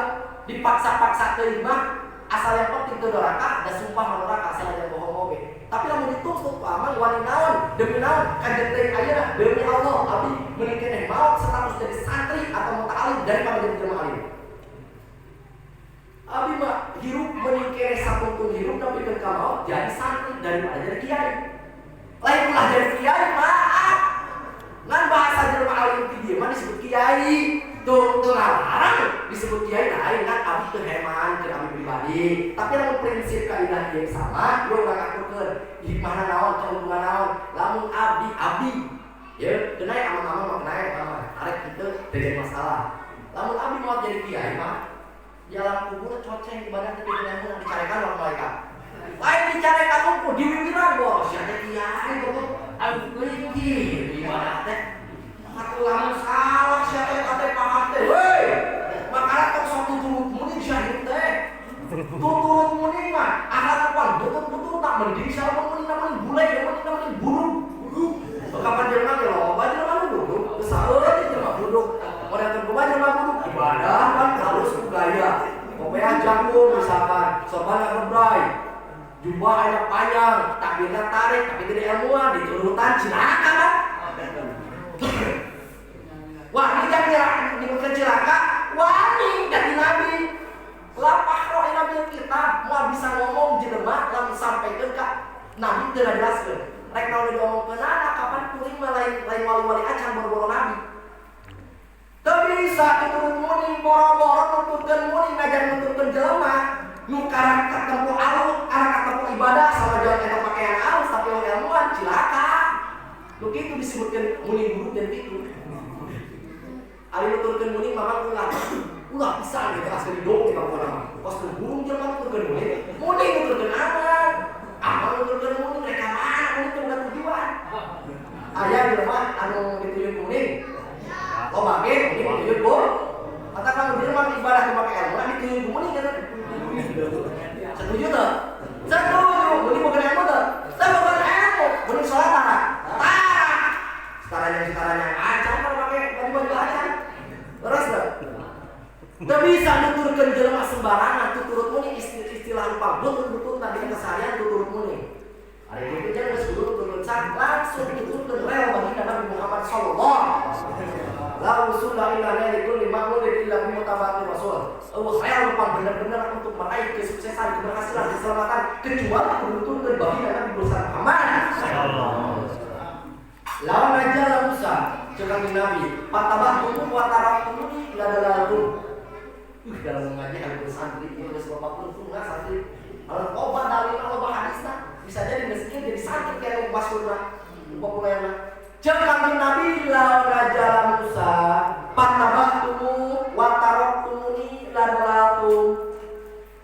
dipaksa-paksa teuing mah asal yang penting teu doraka da sumpah doraka asal aya bohong oge. Tapi lamun dituntut ku amal wani naon demi naon kajen teuing ayeuna demi Allah abdi meuning keneh maot status jadi santri atau muta'alim daripada jadi jelema alim. Abdi mah hirup meuning keneh sapuntun hirup nepikeun ka maot jadi santri daripada jadi kiai. Lain ulah jadi kiai maaf. Ngan bahasa jelema alim ti dieu mah disebut kiai. Tuh ngalarang disebut kiai lain kan abdi teu heman ke abdi pribadi. Tapi lamun prinsip kaidah yang sama, yo urang aturkeun hikmahna naon, keuntungan naon. Lamun abdi ya teu nae aman-aman mah nae aman. Arek kitu teu jadi masalah. Lamun abdi mau jadi kiai mah jalan kubur coceng ibadah teh dengan dicarekan oleh malaikat. Lain dicarekan unggul diwiwiran bos, sia teh kiai kok euy ibadah teh aku lamun salah siapa kate paham teh weh makana tok sok tuturut muni syahid teh tuturut muni mah akal apa betul tak mending siapa muni namanya bule namanya buruk kapan jelema ge loba jelema nu buruk saeureut jelema buruk modeun kumaha jelema buruk ibadah kan halus ku gaya kopea jago misalkan sopan ngebrai jubah aya panjang takbirna tarik tapi teu ilmuan diturutan cilaka kan. Wah, ini jangan dibuat cilaka. Wani dari Nabi. Lapah roh Nabi kita mau bisa ngomong jelema lamun sampaikeun ka Nabi teu ngajelaskeun. Rek naon diomongkeun kapan kuring mah lain wali-wali acan boro-boro Nabi. Teu bisa diturut muni boro-boro nuturkeun muni ngajar nuturkeun jelema nu karang ketemu alus, karang ketemu ibadah sama jalan eta pakaian alus tapi ilmuwan cilaka. Nu kitu disebutkeun muni guru dan kitu. Ali nuturkeun muni mamang ulah bisa gitu asli dong di bangku nama. Kos burung jelema nuturkeun muni nuturkeun amal nuturkeun muni mereka mana muni teu ada tujuan. Aya jelema anu ditujuan muni. Loba ge muni ditujuan go. Katakan jelema ibadah ke pakai ilmu ditujuan muni kan. Setuju teu? Setuju. Muni bukan ilmu teu? Teu bukan ilmu. Muni salat tarak. Setaranya acan kalau pakai baju-baju acan. Leres gak? Teu bisa nuturkeun jelema sembarangan tuturut muni istilah lupa betul tadi keseharian tuturut muni. Ari kitu jan geus kudu nuturkeun sak langsung tuturkeun rel sallallahu la usula illa likulli ma'mulin illa bi mutaba'ati rasul. Saya lupa benar-benar untuk meraih kesuksesan, keberhasilan, keselamatan kecuali menuntun bagi Nabi Muhammad sallallahu. Lawan aja lah Musa, cakap Nabi, patabah tubuh watarak tubuh nggak ada lalu. Dalam mengaji Al-Quran santri, itu sebab pun nggak santri. Kalau obat dari Allah hadisnya, bisa jadi meski jadi sakit kayak masurna, populernya. Cakap Nabi lawan aja lah Musa, patabah tubuh watarak tubuh nggak ada lalu.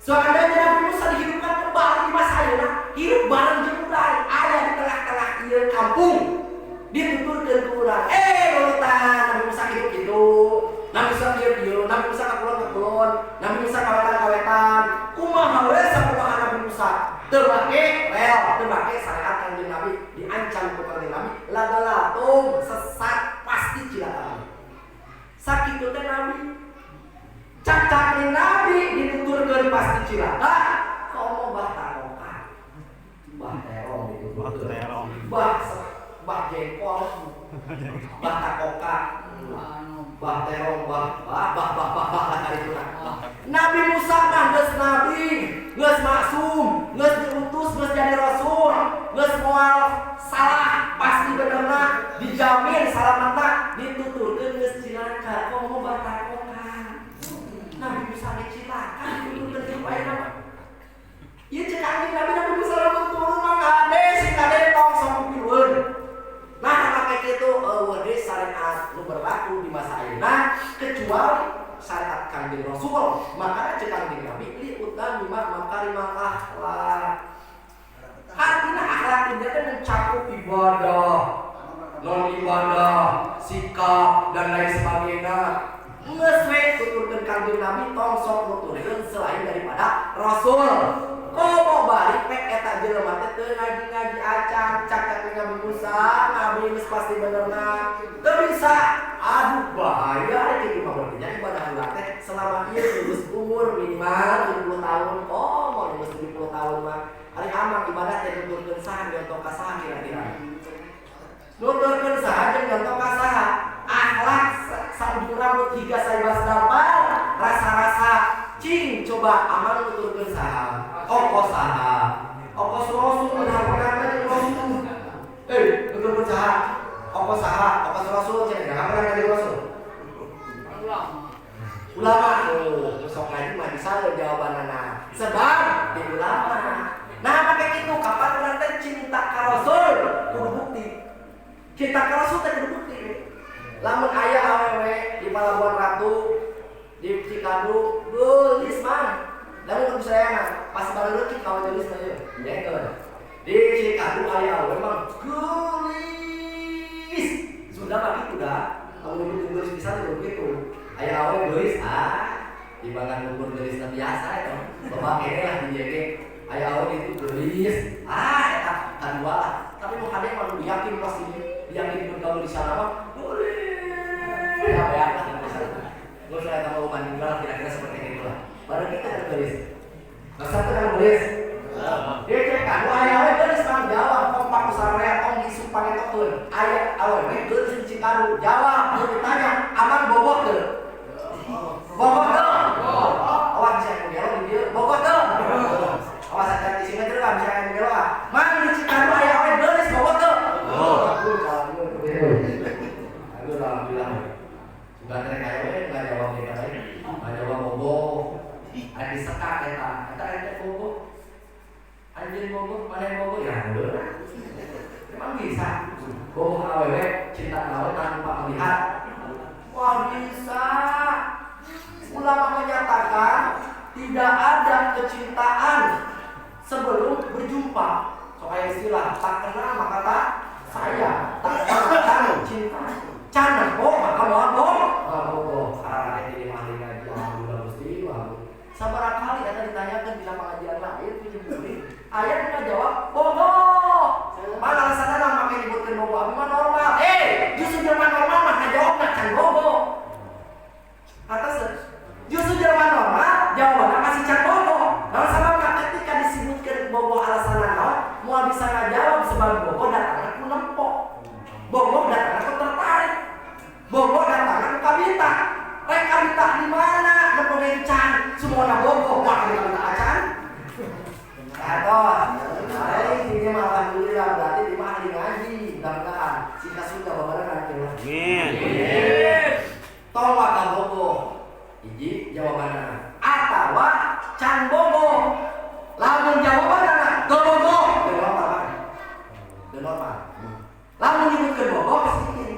Seandainya Nabi Musa dihidupkan kembali di masa ini, hidup bareng jemulai, ada di tengah-tengah ia kampung. Dituturkan kurang, lulutan Nabi Musa hidup itu, Nabi Musa hidup, Nabi Musa kakulon, Nabi Musa kawetan, kumaha we sakumaha Nabi Musa, terbake syariat kanjeng Nabi, diancam ku kanjeng Nabi, lagalatung sesat pasti cilaka. Sakit teh Nabi, cacak Nabi dituturkan pasti cilaka, komo bahtaroka, bahterong dituturkan, bah jengkol, bah takoka, bah terong, bah itu lah. Nabi Musa mah geus nabi, geus maksum, geus diutus, geus jadi rasul, geus moal salah pasti benerna, dijamin selamatna, dituturkeun geus cilaka, komo bah takoka. Nabi Musa ge cilaka, dituturkeun supaya nama. Ieu cek Nabi Musa lamun turun mah ngade si ngade tong sok pieueun. Nah, maka itu wede syariat nu berlaku di masa ayeuna kecuali syariat kanjeng Rasul. Makanya cek kanjeng Nabi li utami makarimah akhlak. Artinya akhlak itu kan mencakup ibadah, non ibadah, sikap dan lain sebagainya. Geus we tuturkeun kanjeng Nabi tong sok nuturkeun selain daripada Rasul. Komo balik pek eta jelema teh teu ngaji acan cak Nabi Musa, Nabi geus pasti benerna. Teu bisa. Aduh bahaya iki mah berarti ibadah ulah teh selama ieu geus umur minimal 70 tahun. Oh, mau geus 70 tahun mah. Ari aman ibadah teh nuturkeun saha contoh ka saha kira-kira. Nuturkeun saha jeung contoh ka saha? Akhlak sabujur rambut higa saibas dapat rasa-rasa cing coba aman nuturkeun saha? Ongkos saha, ongkos rasul menghapuskan rasul. Betul saha, ongkos rasul cek menghapuskan dari rasul. Ulama, besok lagi mah bisa jawabanana. Sebab di ulama. Nah pakai itu kapan nanti cinta ka rasul kudu bukti. Cinta ka rasul teh kudu bukti. Lamun aya awewe di Palabuhan Ratu, di Cikadu, gelis mah. Lalu saya pas baru lagi kalau tulis aja, ya di Cikadu ayah memang gelis. Sudah begitu dah. Kalau dulu gelis bisa begitu. Ayah awal gelis di bagian ukur gelis biasa itu. Bapak ini lah di JG. Ayah awal itu gelis. Eta kedua lah. Tapi mau kadang malu yakin pasti yakin pun kalau di sana mah gelis. Ya. Gue sudah tahu banding lah kira-kira seperti itu lah. Baru kita kan tulis. Masa itu kan tulis. Dia cekan, ayah tulis bang jawab. Kompak usaraya tong disumpang itu tuh. Ayah awal tulis di Cikaru. Jawab. Dia ditanya, aman bobok tuh. Bobok tuh. Awas bisa yang mengelok di dia. Bobok tuh. Awas ada di sini tuh kan bisa yang mengelok. Mang di Cikaru ayah awal tulis bobok tuh. Aduh alhamdulillah. Sudah terkait nggak jawab dia lagi. Nggak jawab bobok. Ada sekat eta ada bogo. Anjing bogo, mana bogo ya udah. Memang bisa. Bogo awewe cinta awewe tanpa melihat. Wah bisa. Ulama menyatakan tidak ada kecintaan sebelum berjumpa. Soalnya istilah tak kenal maka tak sayang, tak kenal cinta. Cana bogo maka bogo. Bogo. Karena ini mahli ngaji alhamdulillah Gusti. Sabar kali ada ditanyakan di pengajian lain ayat kita jawab bobo. Mana alasannya nama pakai nyebutkan bobo? Abi mah normal. Justru Jerman normal mah jawabnya kan bobo. Atas justru Jerman normal jawabannya masih can bobo. Nah sama ketika disebutkan bobo alasannya naon, mau bisa ngajawab sebab bobo datangnya ku nempok. Bobo datangnya ku tertarik. si kasunda babarengan cenah. Amin. Tong maka bogo. Hiji jawabanna. Atawa can bogo. Lamun jawabanna teu bogo. Teu normal. Teu normal. Lamun nyebutkeun bogo pasti gini.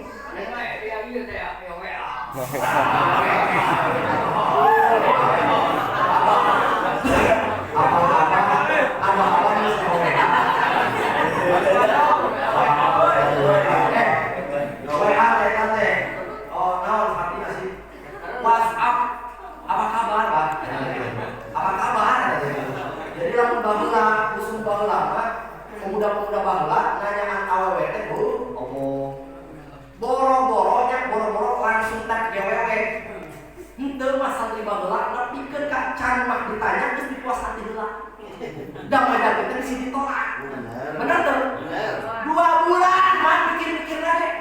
WhatsApp, apa kabar, Pak? Apa kabar? Jadi lamun baheula, usum baheula mah, pemuda-pemuda baheula nanyaan awewe teh Bu, omong. Boro-boronya boro-boro langsung tak gewewe. Henteu mah santri baheula nepikeun ka can mah ditanya terus dipuas hati heula. Da mah teh si ditolak. Bener tuh? 2 bulan mah mikir-mikir teh.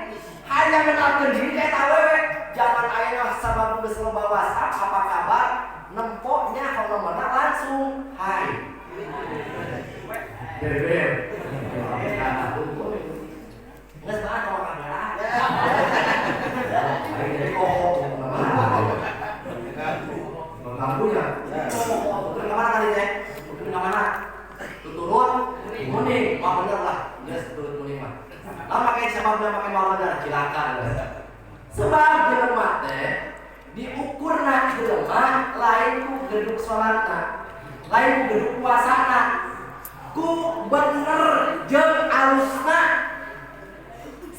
Hanya mengenalkeun diri ka eta awewe. Zaman ayeuna sabab geus loba WhatsApp apa kabar? Nempoknya kalau nomorna langsung hai. Bebel. Geus bae kalau kamera. Ini kok lampunya. Ke mana tadi teh? Ke mana? Turun. Muni, mah bener lah. Geus turun muni mah. Lah make sababna make maulana silakan. Sebab jelema teh diukurna jelema lain ku geduk salatna, lain ku geduk puasana, ku bener jeung alusna.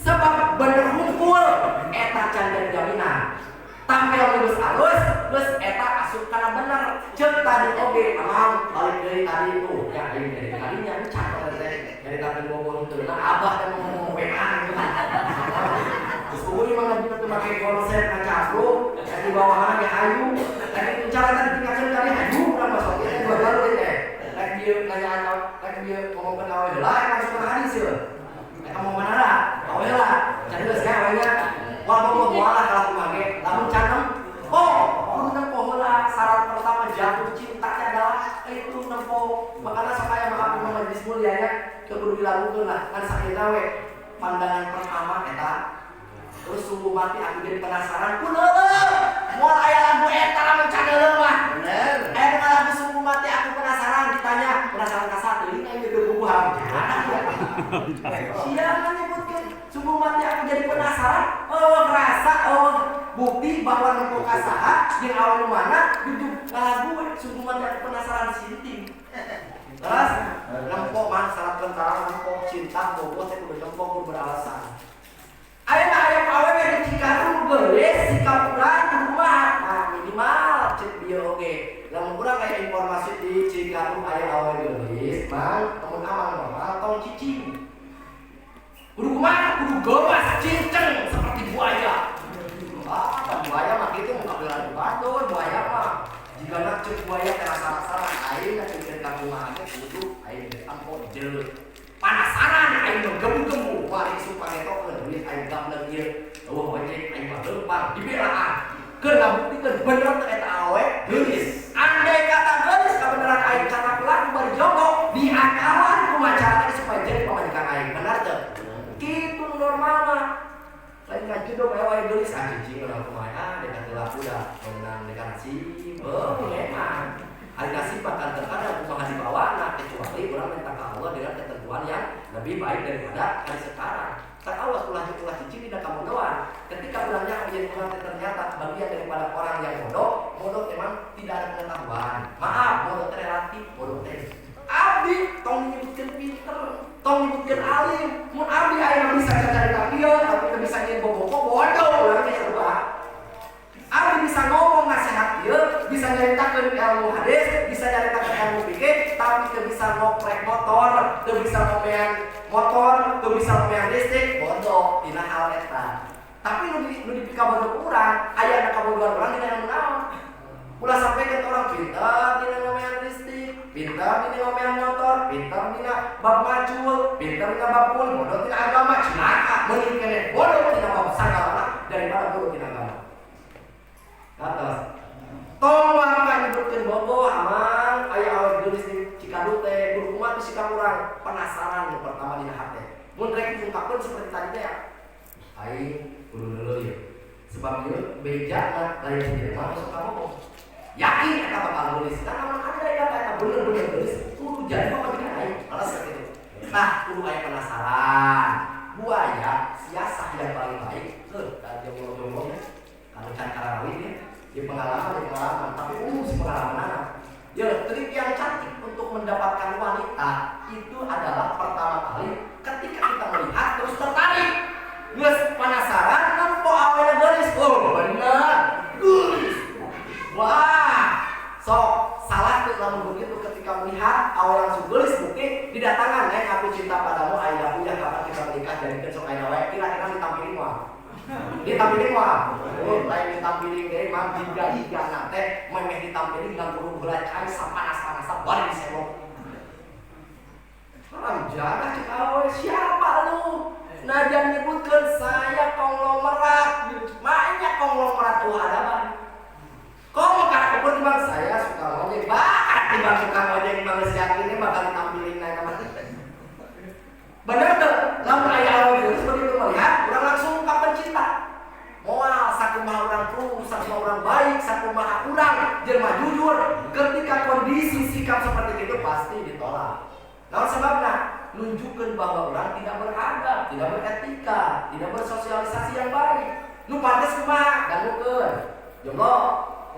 Sebab bener hungkul eta can jadi jaminan. Tampil geus alus, geus eta asup kana bener. Ceuk tadi oge amang balik deui tadi tuh, ya aing dari tadinya catat teh. Dari tadi ngomong teu abah teh ngomong WA gitu. Suwi mah kita tuh pakai konsep ngacaplu, di bawahan ge hayu, lagi bicara tadi tinggalkeun kali hayu urang masuk teh dua baru teh. Lagi dieu nanyaan lagi dieu ngomongkeun awe heula langsung ka hadis yeuh. Eta mau manara? Awe heula. Cadeus ka awe nya. Wal bogo moalah kalau mage, lamun canem. Oh, kudu nempo heula syarat pertama jatuh cintanya adalah itu nempo. Makanya supaya maaf majelis mulia nya kudu dilakukeun lah kan sakieu we. Pandangan pertama eta terus sungguh mati aku jadi penasaran kuneuleuh moal aya lagu eta lamun can heuleuh mah bener aya dengan lagu sungguh mati aku penasaran ditanya penasaran ka sateuing aya geus bubuhan sia mah nyebutkeun sungguh mati aku jadi penasaran ngerasa bukti bahwa nempo ka saha jeung awan mana duduk ngalagu sungguh mati aku penasaran sinting terus nempo mah syarat tentara nempo cinta bobo teh kudu nempo kudu beralasan. Ayeuna aya awewe di Cikarung geus sikap urang di rumah. Nah, minimal cek dia oge. Lamun urang aya informasi di Cikarung aya awewe geus, mang temen aman normal tong cicing. Kudu kumaha? Kudu gomas cinceng seperti buaya. Buaya mah kitu mun kabelan batur buaya mah. Jika nak cek buaya teh rasa-rasa aing nak cek ka rumah teh kudu aing tampol jeul. Panasaran aing gembung-gembung wah isu pangetokeun duit aing gambar ieu eueuh ojek aing mah leumpang dibelaan keur ngabuktikeun bener teh eta awe geulis andai kata geulis kabeneran aing cara pelaku bari jogo diakalan kumacara supaya jadi pamajikan aing bener teh kitu normal mah lain ngajudog wae geulis cicing urang kumaha dekat laku da menang dekat si memang hari nasib akan terkadang kumaha dibawana kecuali urang minta ka Allah dengan ketentuan yang lebih baik daripada hari sekarang. Tak Allah ulah cicing tidak kamu doang. Ketika ulangnya menjadi orang ternyata bagian daripada orang yang bodoh memang tidak ada pengetahuan. Maaf, bodoh relatif, bodoh teh. Abdi tong nyebutkeun pinter, tong nyebutkeun alim. Mun abdi aya bisa cari kapieu, tapi teu bisa nyen bobogoh bodoh urang teh sarua. Abdi bisa ngomong nasihat ieu, bisa nyaritakeun ilmu hadis, bisa nyaritakeun ilmu fikih, tapi teu bisa ngoprek motor, teu bisa ngomean motor, teu bisa ngomean listrik, bodoh dina hal eta. Tapi nu dipikabodoh urang, aya anu kabodohan urang dina anu naon? Ulah sampaikeun orang pintar dina ngomean listrik, pintar dina ngomean motor, pintar dina bab macul, pintar dina bab pul, bodoh dina agama, cilaka meureun keneh bodoh dina bab sagala daripada bodoh dina agama. Atas tong mangka nyebutkeun bobo amang aya awewe geulis di Cikadu teh guru kumaha teh sikap urang penasaran yang pertama dina hate mun rek diungkapkeun seperti tadi teh aing kudu dulu ya. Sebab ieu bejana lain sendiri mah masuk ka bohong. Yakin eta bakal geus. Karena mana ada eta bener-bener geus kudu jadi apa tidak aing. Alas kitu. Nah, kudu aya penasaran. Buaya siasah yang paling baik. Tadi jomblo-jomblo ya. Kalau can karawin ya. Di pengalaman, tapi si pengalaman. Ya, trik yang cantik untuk mendapatkan wanita itu adalah pertama kali ketika kita melihat terus tertarik. Geus penasaran kan po awalnya geulis. Oh, bener. Geulis. Wah. Sok salah tuh lamun begitu ketika melihat awal langsung geulis bukti didatangan aku cinta padamu aya punya kapan kita menikah jadi sok aya wae kira-kira ditampilin mah. Ditampilin mah. Oh, lain ditampilin deui mah higa-higana teh memeh ditampilin dan kudu heula cai sapanas-panasan bari disebok. Haram jaga cek awe siapa lu? Najan nyebutkeun saya konglomerat. Maknya konglomerat tuh ada mah. Kok karena kebun bang saya suka ngojek banget timbang suka ngojek bang siang ini bakal ditampilin naik kamar. Bener tuh, lamun aya awal geus begitu melihat urang langsung ka pencinta. Moal sakumaha urang tulus, sakumaha urang baik, sakumaha urang jelema jujur, ketika kondisi sikap seperti itu pasti ditolak. Naon sebabna? Nunjukkeun bahwa urang tidak beradab, tidak beretika, tidak bersosialisasi yang baik. Nu pantes kumaha? Dangukeun. Jomblo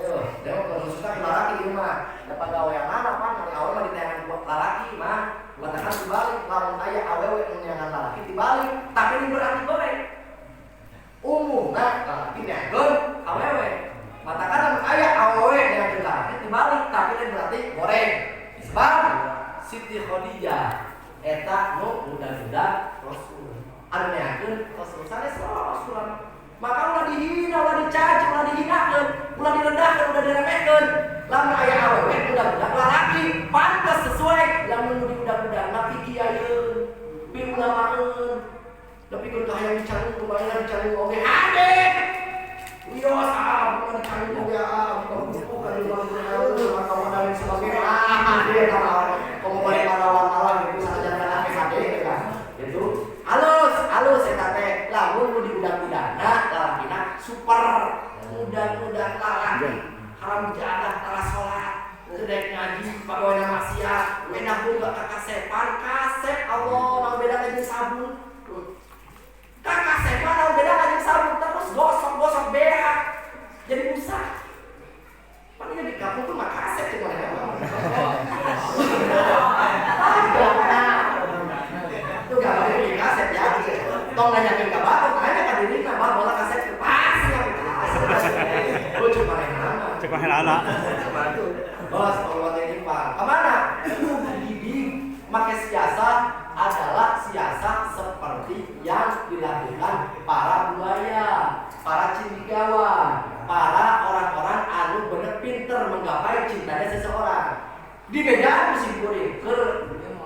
yo, dia kalau suka ke laki di rumah, dapat gawe yang mana pan? Dari awal mah ditayangan buat laki mah, katakan dibalik, lamun aya awewe yang laki dibalik, tapi ini berarti goreng. Umumna laki nyageun awewe, katakan lamun aya awewe yang laki dibalik, tapi ini berarti goreng. Sebab Siti Khadijah eta nu muda-muda Rasul, anu nyageun Rasul sanes Rasul. Maka ulah dihina, ulah dicaci, ulah dihinakeun, ulah direndahkeun, ulah diremehkeun. Lamun aya awewe budak-budak laki pantes sesuai lamun nu budak-budak napi kiayeun, bi ulamaeun. Tapi kun hayang dicanggung kumaha dicanggung oge ade. Wios bukan dicanggung oge bukan dicanggung maka modalin sebagai dia tahu komo bari kalawan alam itu saja kana ade kan. Gitu. Halus eta teh lamun nu di budak-budakna lalakina super mudah-mudahan lalaki haram jadah tara salat teu ngaji pagaweana maksiat wedah boga kakasepan kasep Allah nang beda jeung sabun kakasepan nang beda jeung sabun terus gosok-gosok beak jadi busa paling di kampung tuh mah kasep cuma tuh gak boleh kasep ya tong nanyakeun ka batur tanya ka dirina bah bola kasep pasti yang kasep lucu parenana cek parenana bos kalau tadi Pak kemana dididik make siasat adalah siasat seperti yang dilakukan para buaya, para cendekiawan, para orang-orang anu bener pinter menggapai cintanya seseorang. Di medan musim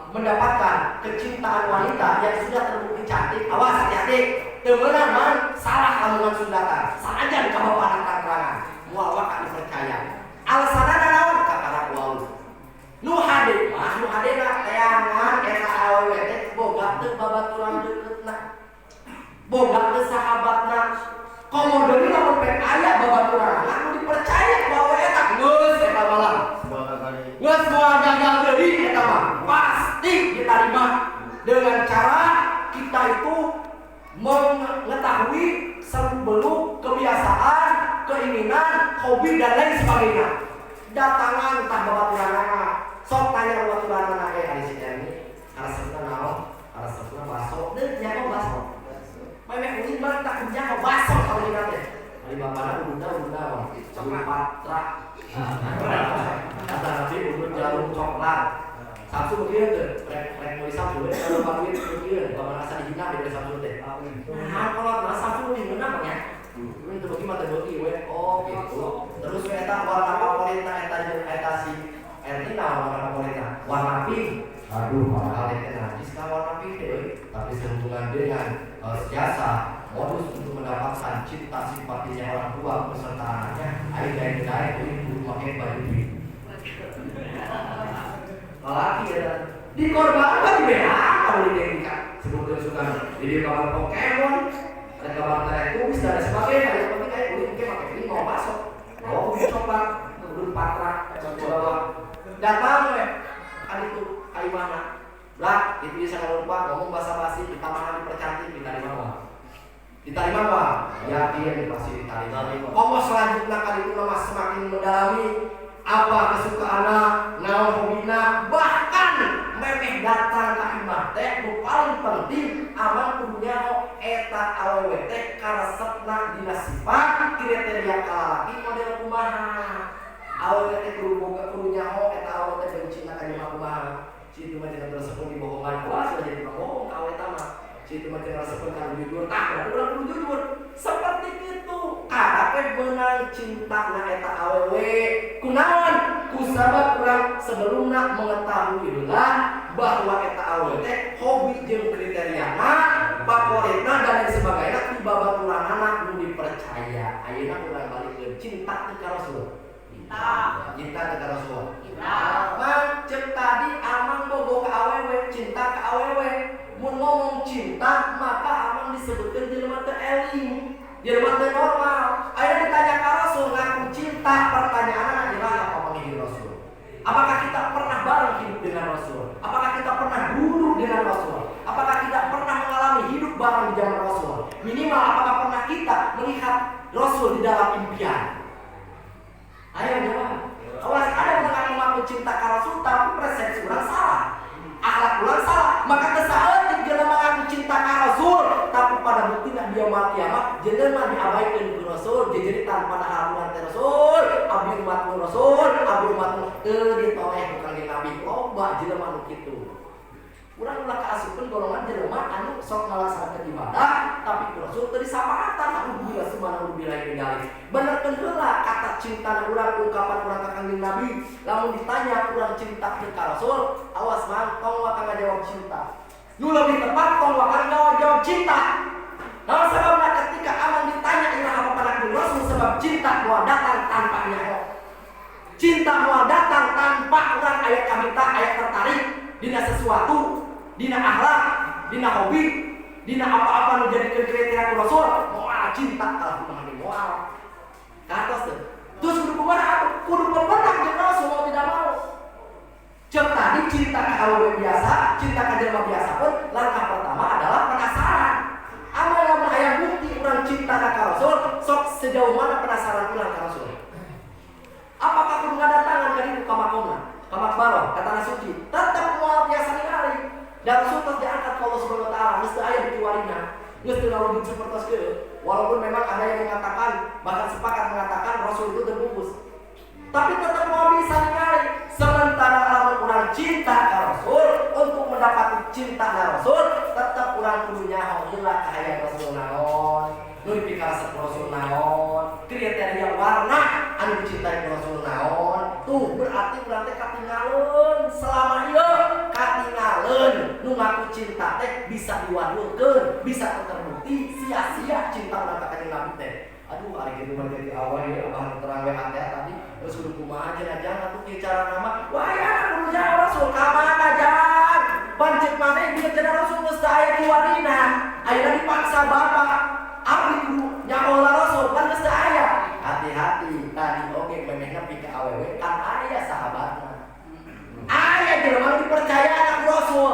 mendapatkan kecintaan wanita yang sudah terbukti cantik, awas hati-hati, temenan salah lamungan sundatan, saja kamu anak terang-terangan, mual wakak dipercaya. Alasannya naon kakara wau. Nu hade na teangan eta awewe teh boga teu babaturan deuketna. Boga teu sahabatna. Komodo lamun pek aya babaturan, anu dipercaya ku awewe eta geus eta balang. Geus moal gagal deui eta mah pasti diterima dengan cara kita itu mengetahui seluk-beluk kebiasaan, keinginan, hobi dan lain sebagainya. Datangan entah babaturanana, sok tanya babaturanana adi si Dani, alasna naon, alasna baso, deuk nyaho baso. Memeh ulin balik tak nyaho baso kalau ingat teh. Ari bapana udah coklat patra. Kata Nabi udah jarum coklat. Sabtu begitu tuh, rek mulai Sabtu, kalau pagi begitu, kalau rasa dihina dari Sabtu teh. Nah kalau rasa Sabtu lebih menang ya. Itu bagaimana terbagi, oh gitu. Terus kita warna favoritnya eta si Erlina warna favoritnya warna pink. Aduh, mahal itu najis kan warna pink deh. Tapi sehubungan dengan jasa modus untuk mendapatkan cinta simpatinya orang tua beserta anaknya, akhirnya itu pakai baju pink. Laki ya, dikorbankan di BH kalau didengkan sebutkan suka jadi kawan Pokemon dan kawan Diterima Pak? Yakin pasti diterima. Pokok selanjutnya kali itu nama semakin mendalami apa kesukaanna, naon hobina, bahkan memeh datang ka imah teh nu paling penting aman kudunya eta awewe teh karesepna dina sifat kriteria kalalaki model kumaha. Awewe teh kudu boga kudunya eta awewe teh bencina ka imah kumaha. Situ mah cenah tersebut dibohongan kuas jadi bohong ka aweta mah. Situ mah cenah tersebut kan jujur tah urang kudu jujur. Seperti itu kakak benang cinta na eta awewe kunaon kusabab urang sebelumna mengetahui lah bahwa eta awewe teh hobi jeung kriteriana favoritna dan lain sebagainya ti babaturanana nu dipercaya. Ayeuna urang balikeun cinta teh ka Rasul. Cinta teh ka Rasul. Macem tadi amang bogo ka awewe, cinta ka awewe. Mun ngomong cinta maka amang disebutkeun jelema teu eling. Jelema teu normal. Ayeuna ditanya ka Rasul ngaku cinta, pertanyaanna adalah apa panggil Rasul? Apakah kita pernah bareng hidup dengan Rasul? Apakah kita pernah duduk dengan Rasul? Apakah kita pernah mengalami hidup bareng di zaman Rasul? Minimal apakah pernah kita melihat Rasul di dalam impian? Ayo jawab. Awas ada yang mengaku cinta ka Rasul tapi persepsi urang salah. Akhlak urang salah. Maka kesaeutik jelema mengaku cinta ka Rasul tapi pada buktina dia mati kiamat jelema diabaikeun ku Rasul jadi tanpa haluan teh Rasul abdi umat Rasul abdi umat teu ditoleh ku kanjeng Nabi loba jelema nu kitu. Urang ulah kaasupkeun golongan jelema anu sok ngalaksanakeun ibadah tapi ku Rasul teu disapaatan alhamdulillah subhanallah billahi. Benerkeun heula kata cinta urang ungkapan urang ka kanjeng Nabi lamun ditanya urang cinta ka Rasul awas mang tong wa ngajawab cinta. Nu lebih tepat tong wa ngajawab cinta. Nah sebabnya ketika amang ditanya iraha apa panakun Rasul sebab cinta moal datang tanpa nyaho. Cinta moal datang tanpa urang aya kamita aya tertarik dina sesuatu, dina akhlak, dina hobi, dina apa-apa nu jadikeun kriteria ku Rasul, moal cinta kalau kumaha moal. Katos teh. Terus kudu kumaha? Kudu bebenah jeung Rasul mau tidak mau. Cek tadi cinta ka awewe biasa, cinta ka jelema biasa pun langkah pertama adalah penasaran. Amal lamun aya bukti urang cinta ka Rasul, sok sejauh mana penasaran urang ka Rasul? Apakah kudu ngadatangan ka dieu ka makomna? Ka makbarah, ka tanah suci? Tetep moal biasa ningali. Dan Rasul terus diangkat ka Allah Subhanahu wa taala, geus teu aya dikeluarina. Geus teu lalu disapertoskeun. Walaupun memang ada yang mengatakan, bahkan sepakat mengatakan Rasul itu terbungkus. Tapi tetap mau bisa ningali. Sementara lamun urang cinta ka Rasul, untuk mendapati cinta ka Rasul, tetap urang kudu nyaho heula kahayang Rasul naon, nu dipikaresep Rasul naon, kriteria warna anu dicintai Rasul naon. Tuh berarti urang teh katingaleun selama ieu katingaleun nu ngaku cinta teh bisa diwadulkeun, bisa terbukti sia-sia cinta urang ka kanjeng Nabi teh. Aduh, hari kitu mah jadi awal ya abah terang we ate tadi. Terus kudu kumaha aja jangan atuh kieu cara nama. Wah, ya kudu nyaho Rasul ka mana jangan. Pancet maneh bieu cenah Rasul geus teu aya di warina. Ayeuna dipaksa bapak. Abdi kudu nyaho Rasul kan geus teu aya. Hati-hati tadi oge memehna pikeun awewe kan aya sahabatna. Aya jelema dipercaya anak Rasul.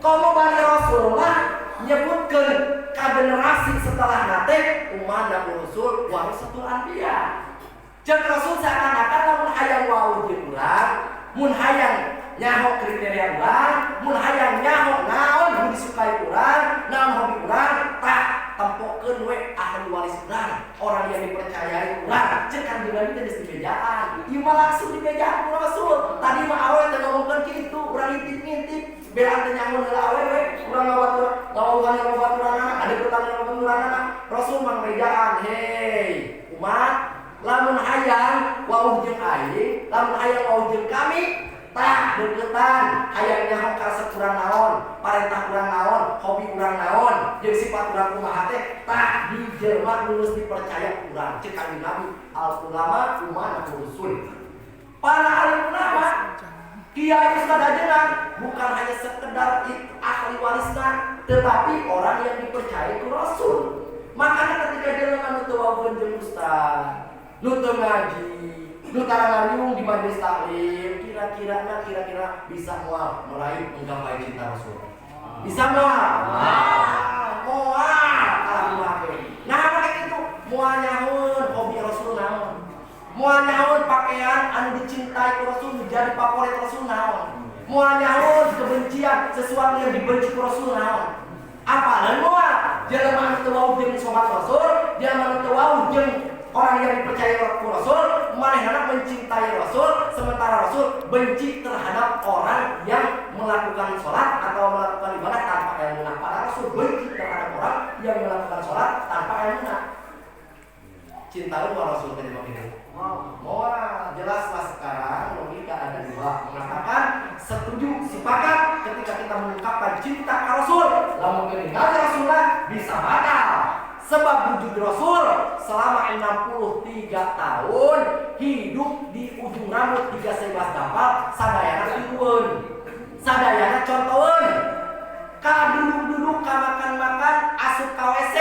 Komo bari Rasul mah nyebutkeun ka generasi setelah nate umat Nabi Rasul warisatul anbiya. Jeung Rasul seakan-akan lamun hayang wau jeung urang, mun hayang nyaho kriteria urang, mun hayang nyaho naon nu disukai urang, naon hobi urang, tak tempokeun we ahli waris urang, orang yang dipercayai urang. Cek kan juga di mejaan. Ieu mah langsung di mejaan ku Rasul. Tadi mah awewe teh ngomongkeun kitu, urang ngintip-ngintip bean teh nyangun heula awewe, urang ngabaturan, ngomongkeun ngabaturanna, ada pertanyaan ngabaturanna. Rasul mah mejaan, hei umat, lamun hayang wauh jeung aing, lamun hayang wauh jeung kami, tah deukeutan hayang nyaho karesep urang naon, parentah urang naon, hobi urang naon, jeung sifat urang kumaha teh, tah dijelema lulus dipercaya urang. Cek kanjeng Nabi, al ulama umanah Rasul. Para alim ulama kiai ustaz ajengan bukan hanya sekedar ahli warisna, tetapi orang yang dipercaya ku Rasul. Makanya ketika jelema nu teu waukeun jeung ustaz, nu teu ngaji, nu tara ngariung di majelis taklim, kira-kira bisa moal meraih menggapai cinta Rasul. Bisa moal? Moal. kumaha. Nah mereka itu moal nyahoun hobi Rasul naon. Moal nyahoun pakaian anu dicintai ku Rasul jadi favorit Rasul naon. Moal nyahoun kebencian sesuatu yang dibenci ku Rasul naon. Apalagi moal jelema anu teu wau jeung sobat Rasul, jelema anu teu wau jeung orang yang dipercaya ku Rasul, manehna mencintai Rasul, sementara Rasul benci terhadap orang yang melakukan sholat atau melakukan ibadah tanpa ilmu. Padahal Rasul benci terhadap orang yang melakukan sholat tanpa ilmu. Cinta lu Rasul ke begini. Mau jelaslah sekarang logika ada dua mengatakan setuju sepakat ketika kita mengungkapkan cinta ke Rasul, lamun ketinggalan Rasulullah bisa batal. Sebab wujud Rasul selama 63 tahun hidup di ujung rambut 3 dapal sadayana tilueun. Sadayana contoheun. Ka duduk-duduk, ka makan-makan, asup ka WC,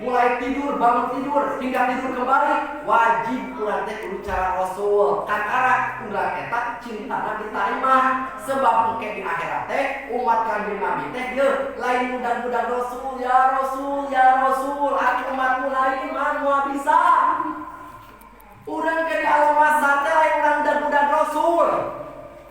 mulai tidur, bangun tidur, hingga tidur kembali, wajib urang teh kudu cara Rasul. Kakara urang eta cintana ditarima. Sebab engke di akhirat teh umat Kanjeng Nabi teh ye lain budak-budak Rasul, ya Rasul, ya Rasul, aku umatmu lain mah moal bisa. Urang ke di alam mahsyar teh lain urang budak-budak Rasul.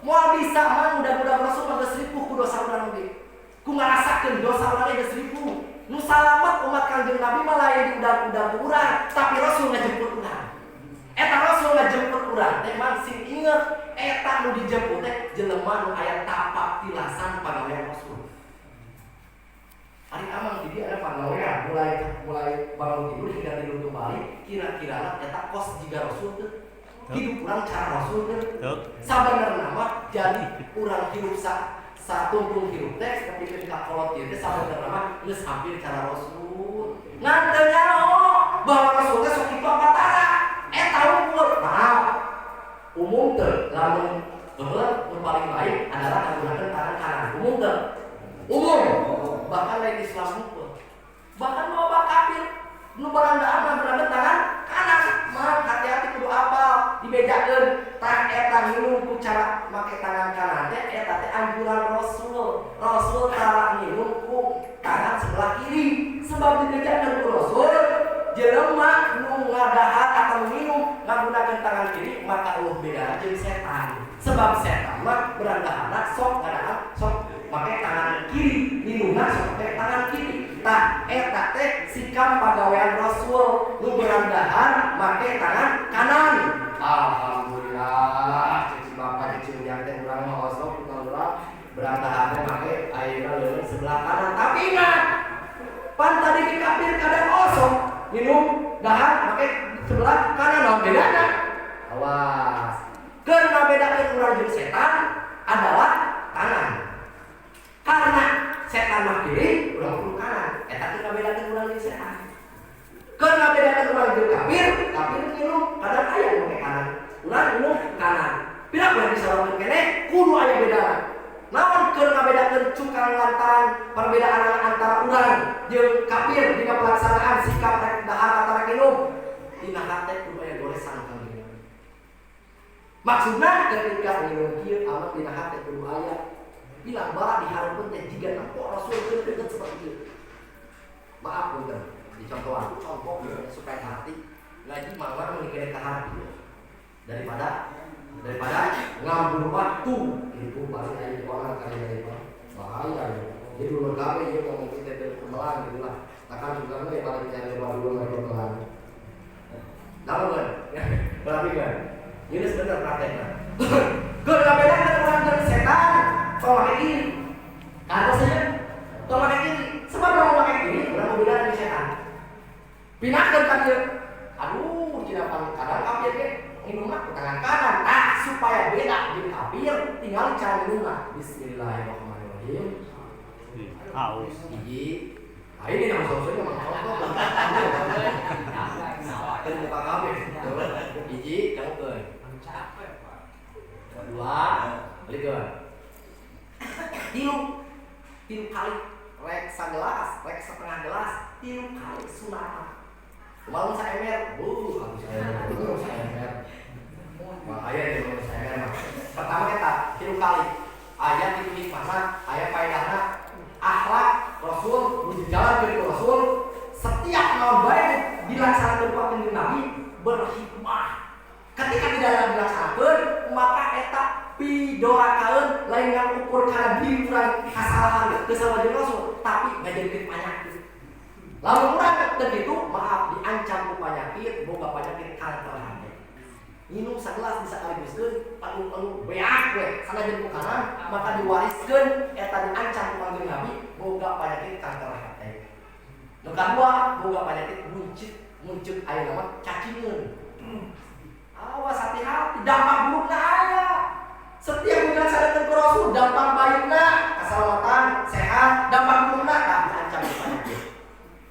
Moal bisa mah budak-budak Rasul mah geus ripuh ku dosa urang ge. Ku ngarasakeun dosa urang geus ripuh. Nu salamet umat Kanjeng Nabi mah lain budak-budak urang, tapi Rasul ngajemput urang. Eta Rasul ngajemput urang teh man sing inget eta nu dijemput teh jelema nu aya tapak tilasan pagawean Rasul. Ari amang di dieu ada pagawean mulai bangun tidur hingga tidur kembali, kira-kira eta kos jiga Rasul teh. Hidup urang cara Rasul teh. Sabenerna mah jadi urang hidup satungtung hirup teh ketika kolot ieu teh sabenerna mah geus hampir cara Rasul. Ngan teu nyaho bahwa Rasul teh sok kitu apa tara. Eta ukur. Maaf. Umum teu lamun mun paling baik adalah menggunakan tangan kanan. Umum teu? Umum. Bahkan lain Islam hukum. Bahkan loba kafir nu berandaan berandaan tangan kanan. Mah hati-hati kudu apal dibedakeun tah eta nginum ku cara make tangan kanan teh eta teh anjuran Rasul. Rasul tara nginum ku tangan sebelah kiri. Sebab dibedakeun ku Rasul jelema nu ngadahar atau minum menggunakan tangan kiri maka beda jeung setan. Sebab setan mah berandahana sok ngadahar sok make tangan kiri, minumna sok make tangan kiri. Tah eta teh sikap pagawean Rasul nu berandahar make tangan kanan. Alhamdulillah cicing bapak cicing yang teh urang mah osok urang berandahar make ayeuna leureun sebelah kanan. Tapi ingat pan tadi di kafir kadang osok minum dahar make sebelah kanan naon bedana? Awas. Karena bedakeun urang jeung setan adalah kanan. Karena setan mah kiri, urang kudu kanan. Eta teh ngabedakeun urang jeung setan. Karena bedakeun urang jeung kafir minum kadang aya nu make kanan. Urang minum kanan. Pira kudu disalahkeun keneh kudu aya bedana. Namun keur ngabedakeun cukang lantaran perbedaan antara urang jeung kafir dina pelaksanaan sikap rek dahar antara minum. Dina hate kudu aya goresan kang. Maksudna ketika minum kieu amat dina hate kudu aya bilang bara dihareupeun teh jiga nampo Rasul keur deukeut seperti ieu. Maaf punten, dicontohan contoh supaya hati ngaji mawar mengikir ke hati daripada ngambur waktu itu pasti ada orang kaya bahaya ya. Jadi dulu kami dia ngomong kita berkemelan gitu lah. Takkan juga nih paling cari dulu berkemelan. Tahu kan? Berarti kan? Ini sebenarnya prakteknya. Kalau beda dengan orang dari setan, kalau pakai kiri, kata saja, kalau pakai kiri, sebab kalau pakai kiri, orang beda dengan setan. Pinahkan kaki, aduh, tidak paling kadang kaki ke minumnya ke tangan kanan, supaya beda jadi kafir, tinggal cara minumnya. Bismillahirrahmanirrahim. Aus. Hiji, ini yang sosoknya mengkotok. Dan muka kafir. Hiji, kamu ke. Dua, balik ke. Tilu kali, rek segelas, rek setengah gelas, tilu kali sunat. Kemarin saya emer, habis saya emer. Bahaya nih kalau saya emer. Pertama kita tilu kali, ayat itu hikmahna, ayat faedahna, akhlak Rasul, jalan dari Rasul, setiap dilaksanakan ku kanjeng Nabi berhikmah. Ketika tidak dilaksanakan, maka eta pidoakaeun lain ngukur kana diri urang kasalahan kesalahan jeung Rasul, tapi ngajadikeun penyakit. Lamun urang teu kitu, maaf diancam ku penyakit, boga penyakit kanker hati. Minum sagelas bisa kaliguskeun, palu-palu beak we, sanajan ku kanan, maka diwariskeun eta diancam ku kanjeng Nabi, boga penyakit kanker hati. Nu kadua, boga penyakit muncul aya nama cacingeun. Awas hati-hati, dampak burukna aya. Setiap dilaksanakeun ku Rasul, dampak baikna keselamatan, sehat, dampak burukna diancam ku penyakit.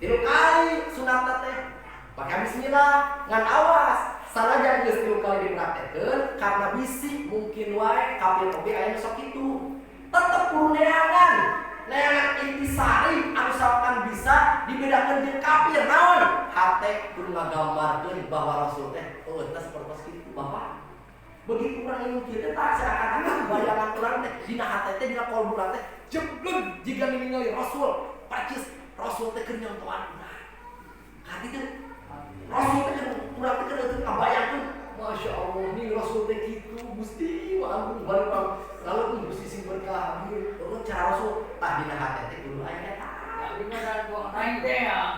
3 kali sunat teh pakai bismillah ngan awas sanajan geus 3 kali dipraktekeun karena bisi mungkin wae kafir oge aya sok kitu tetep kudu neangan intisari anu sapan bisa dibedakeun jeung kafir naon hate kudu ngagambarkeun bahwa Rasul teh eta sapertos kitu Bapak begitu urang ilmu kieu teh tak seakan-akan bayangan urang teh dina hate teh dina qalbu urang teh jebleng jiga ningali Rasul pacis Rasul teh keur nyontohan urang. Ka ditu Rasul teh urang teh keur kabayangkeun, Masya Allah ini Rasul teh kitu Gusti ampun bareng lalu Gusti sing berkah ieu urang cara Rasul tah dina hate teh kudu aya eta. Tapi mah da buang aing teh ya.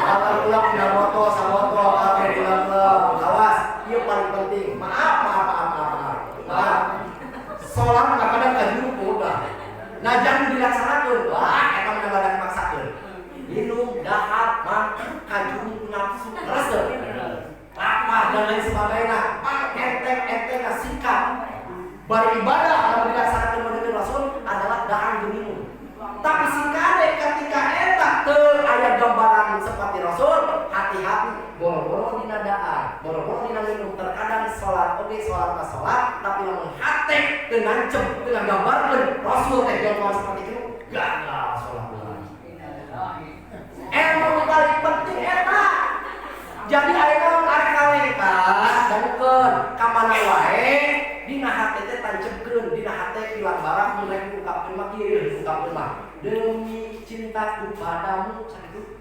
Kalau ulang dina moto samoto kabeh dilalem. Awas, ieu paling penting. Maaf. Salat kadang kajuru boga. Najan dilaksanakeun, wah eta mah badan maksakeun. Minum, dahar, makan, kajung, nafsu, resep. Apa dan lain sebagainya. Enteng sikap. Beribadah kalau dilaksanakeun menurut Rasul adalah dahar jeung minum. Tapi singkade ketika eta teu aya gambaran seperti Rasul, hati-hati boro-boro dina dahar, boro-boro dina minum. Terkadang salat oge salat mah salat, tapi lamun hate teu nancep teu nggambarkeun Rasul teh jangan seperti itu. Gagal salat urang. Emang paling penting eta. Jadi ayeuna arek kalengka dangukeun ka mana wae dina hate teh tancepkeun dina hate pilang barang mulai ungkapkeun mah kieu ungkapkeun mah demi cintaku padamu sakitu.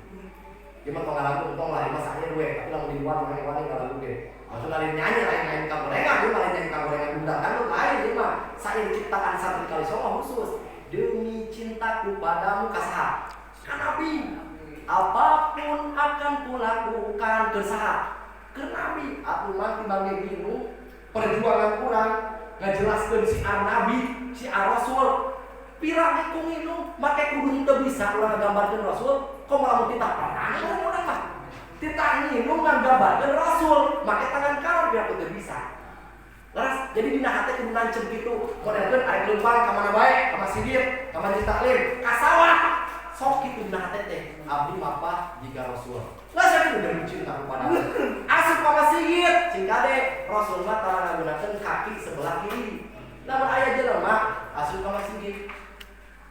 Ieu mah tong ngalagu tong lari mah sae we tapi lamun di luar wani ngalagu ge. Maksud lain nyanyi lain ka gorengan ieu lain nyanyi ka gorengan undang kan lain ieu mah sae ciptaan satu kali songo khusus demi cintaku padamu kasaha ka Nabi. Apapun akan kulakukan kesaha ke Nabi. Aku mah tibang bingung perjuangan kurang ngajelaskeun siar Nabi, siar Rasul. Pirang ku nginum make kudu teu bisa urang nggambarkeun Rasul, kok malah titah perang urang mah. Titah nginum nggambarkeun Rasul, make tangan kanan biar teu bisa. Laras jadi dina hate kudu nancep kitu. Modelkeun arek leumpang ka mana bae, ka masjid, ka majelis taklim, ka sawah. Sok kitu dina hate teh abdi mapa jiga Rasul. Lah saya udah mencinta kepada asup ka masjid, cingkade Rasul mah tara ngagunakeun kaki sebelah kiri. Lamun aya jelema asup ka masjid,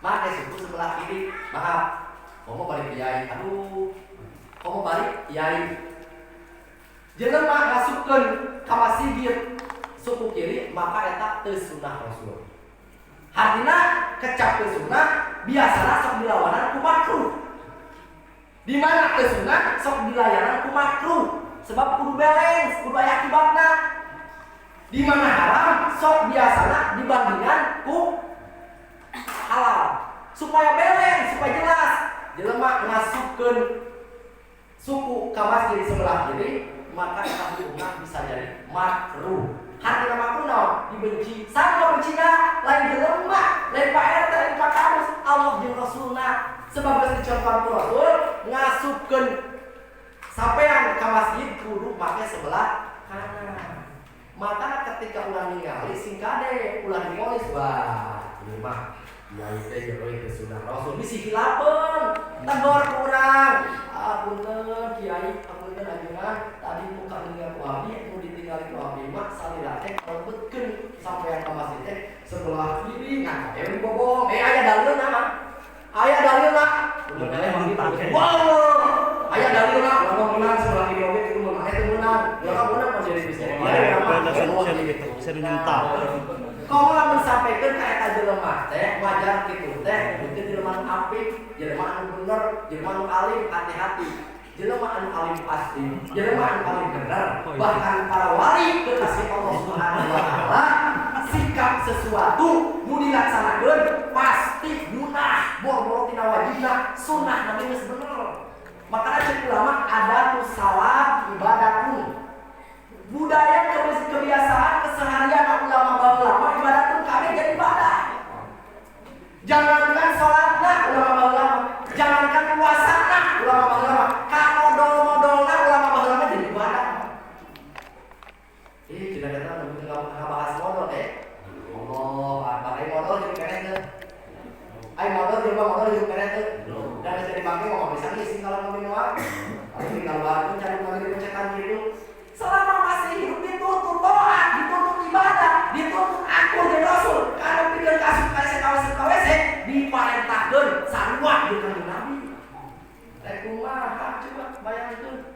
make suku sebelah kiri, maaf. Komo balik kiai. Aduh. Komo balik kiai. Jelema ngasupkeun ka masjid suku kiri, maka eta teu sunah Rasul. Artinya kecap teu sunah biasana sok dilawanan ku makruh. Di mana teu sunah sok dilayanan ku makruh. Sebab kudu balance, kudu aya akibatna. Di mana haram sok biasana dibandingkan ku halal. Supaya balance, supaya jelas. Jelema ngasupkeun suku ka masjid sebelah kiri, maka eta hukumna bisa jadi makruh. Hartina makruh naon? Dibenci. Sama bencina lain jelema, lain Pak RT, lain Pak Kadus, Allah jeung Rasulna. Sebab geus dicontohan ku Rasul ngasupkeun sampean ka masjid kudu make sebelah kanan. Maka ketika ulah ningali singkade ulah dimolis wah, ieu mah kiai teh jeung sunah Rasul bisi hilapeun. Tegur ku urang, apunten kiai, apunten ajengan tadi muka ningali ku abdi nu ditinggali ku abdi mah salira teh kalebetkeun sampean ka masjid teh sebelah kiri ngan aya bobong. Aya dalilna mah. Aya dalilna. Wow. Aya dalilna lamun meunang sebelah kiri oge kudu mah teu meunang. Lamun meunang mah jadi bisa. Bisa dinyuntal. Kalau lamun sampaikan ke eta jelema teh wajar kitu teh mungkin jelema anu apik, jelema anu bener, jelema anu alim, hati-hati. Jelema anu alim pasti, jelema anu alim bener. Bahkan para wali kekasih Allah Subhanahu wa taala, sikap sesuatu nu dilaksanakeun pasti gunah, boro-boro tina wajibna, sunnah nabi geus bener. Makanya cek ulama ada salat ibadatun. Budaya kebiasaan keseharian ulama ibadatun kami jadi ibadah. Jangankan salatna ulama, jangankan puasana ulama, kalau modal-modalna ulama jadi ibadah. Kita datang untuk ngebahas modal Allah, pakai modal jadi keren tuh. Ayo modal jadi keren tuh. Dan jadi bangke mau bisa ngisi kalau mau minum. Kalau tinggal baru cari lagi pencetan gitu. Selama masih hidup dituntut doa, dituntut ibadah, dituntut akur dan rasul. Kalau pikir kasus KWC diparentahkeun sarua di kanjeng Nabi. Rek kumaha coba bayangkeun.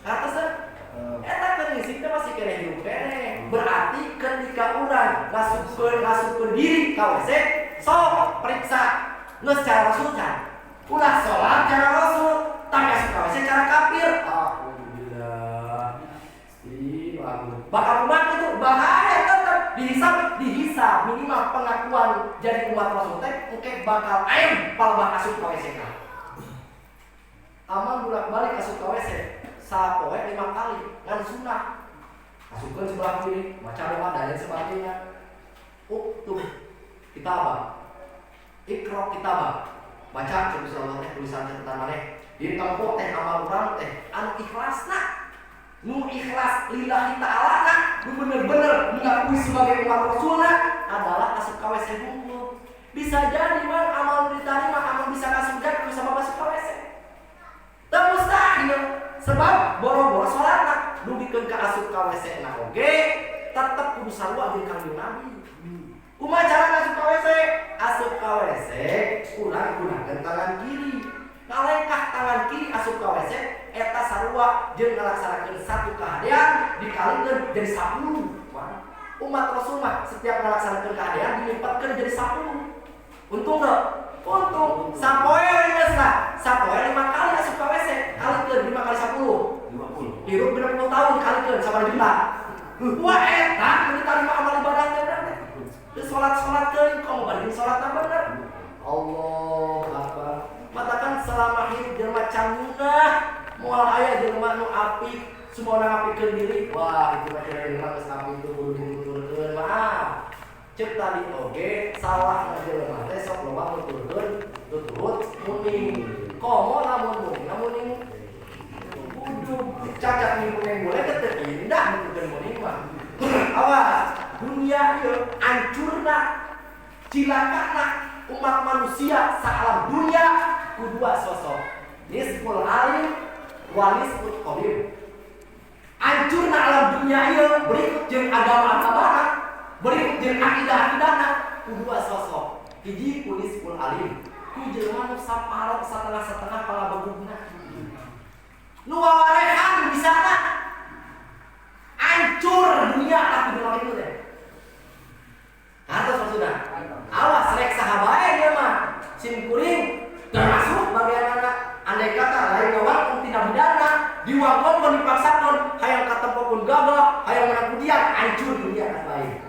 Atasna eta teh ngisi teh masih kene hidup kene. Berarti ketika urang ngasupkeun diri KWC, sok periksa geus cara rasul can. Ulah sholat cara rasul, tapi asup KWC cara kafir. Alhamdulillah. Bakal umat itu bahaya tetap dihisab minimal pengakuan jadi umat rasul teh engke bakal aing palebah asup KWC ka. Amal bolak-balik asup KWC sapoe 5 kali ngan sunah. Asupkeun sebelah kiri, maca doa dan sebagainya. Tuh kitabah. Iqra kitabah. Baca tulisan catatan maneh. Di tempo teh amal urang teh anu ikhlasna. Nu ikhlas lillahi ta'ala na, nu bener-bener mengakui sebagai umat Rasulna adalah asup KWC hungkul. Bisa jadi man amal diterima, amal bisa kasih surga bisa masuk KWC. Teu mustahil sebab boro-boro salatna dugikeun ka asup KWC na oge tetep kudu sarua jeung kanjeng Nabi. Kumaha cara asup KWC? Asup KWC urang gunakeun tangan kiri. Ngalengkah tangan kiri asup KWC eta sarua jeung ngalaksanakeun satu kahadean dikalikeun jadi 10. Umat Rasul mah setiap ngalaksanakeun kahadean dilipatkeun jadi 10. Untung teu? Untung. Sapoe geusna. Sapoe 5 kali asup KWC, kalikeun 5 kali 10. 50. Hirup 60 tahun kalikeun sabaraha juta. Wah eta diterima amal ibadah teh berarti. Terus salat teuing kok bari salatna bener. Allahu Akbar. Matakan selama hidup jelema cangguna moal aya jelema nu apik sumoana ngapikeun diri wah itu mah jelema geus apik teu nuturkeun maaf ceuk tadi oge salah jelema teh sok loba nuturkeun tuturut muning komo lamun muning kudu cacat nih muning boleh teh indah nuturkeun muning mah awas dunia ieu hancurna cilakana umat manusia saalam dunia kedua sosok nisful alim wa nisful qabir. Hancurna alam dunia ieu berikut jeung agama-agamana, berikut jeung akidah-akidahna kedua sosok. Hiji ku nisful alim, ku jelema nu saparok satengah-satengah palabegugna. Nu wawarehan bisana hancur dunia tapi dua itu teh. Atas maksudna. Awas rek sahabae dia mah sim kuring termasuk bagian anak andai kata lain kawan tidak bidana diwakon dipaksakan hayang katempokun gagah hayang menang pujian hancur dunia kan lain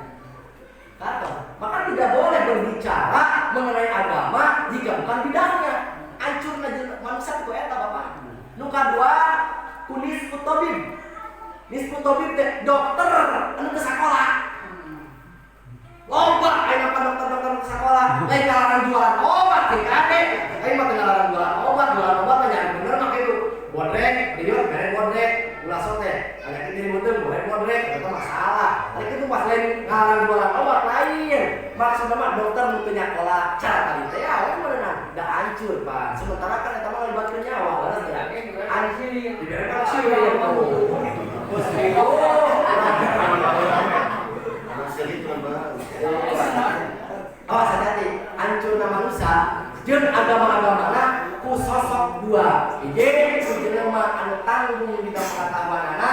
kata maka tidak boleh berbicara mengenai agama jika bukan bidangnya hancur manusia itu eta bapak nu kadua kunis tabib teh dokter anu ke sekolah loba ayeuna ka dokter ke sekolah lain kalaran jualan obat teh kade ayeuna mah kalaran jualan obat mah nyari bener mah kitu bodrek rieu mere bodrek ulah sote aya kitu meuteung bodrek eta masalah ari kitu pas lain kalaran jualan obat lain maksudna mah dokter nu teu nyakola cara tadi teh awe meunang da hancur Pak sementara kan eta mah ngalibatkeun nyawa bener ya hancur dibere ka sieun bos awas hati-hati hancurna manusia jeung agama-agamana ku sosok dua hiji ku jelema anu tanggung di pengetahuanana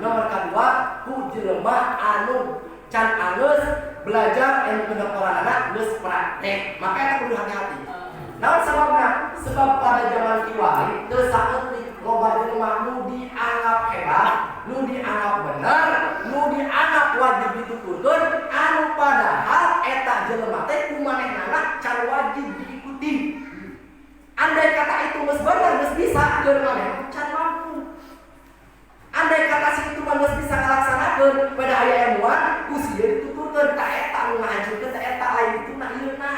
nomor kadua ku jelema anu can angeus belajar ilmu kedokteranana geus praktek maka eta kudu hati-hati Naon sababna? Sebab pada zaman kiwari teu saeutik loba jelema nu dianggap hebat, nu dianggap bener, nu dianggap wajib dituturkeun, anu padahal eta jelema teh kumanehna can wajib diikuti. Andai kata itu geus bener, geus bisa, keur maneh can mampu. Andai kata si itu mah geus bisa ngalaksanakeun, pada aya ilmuwan ku sieu dituturkeun ka eta nu ngahancurkeun ta eta lain dituna ieuna.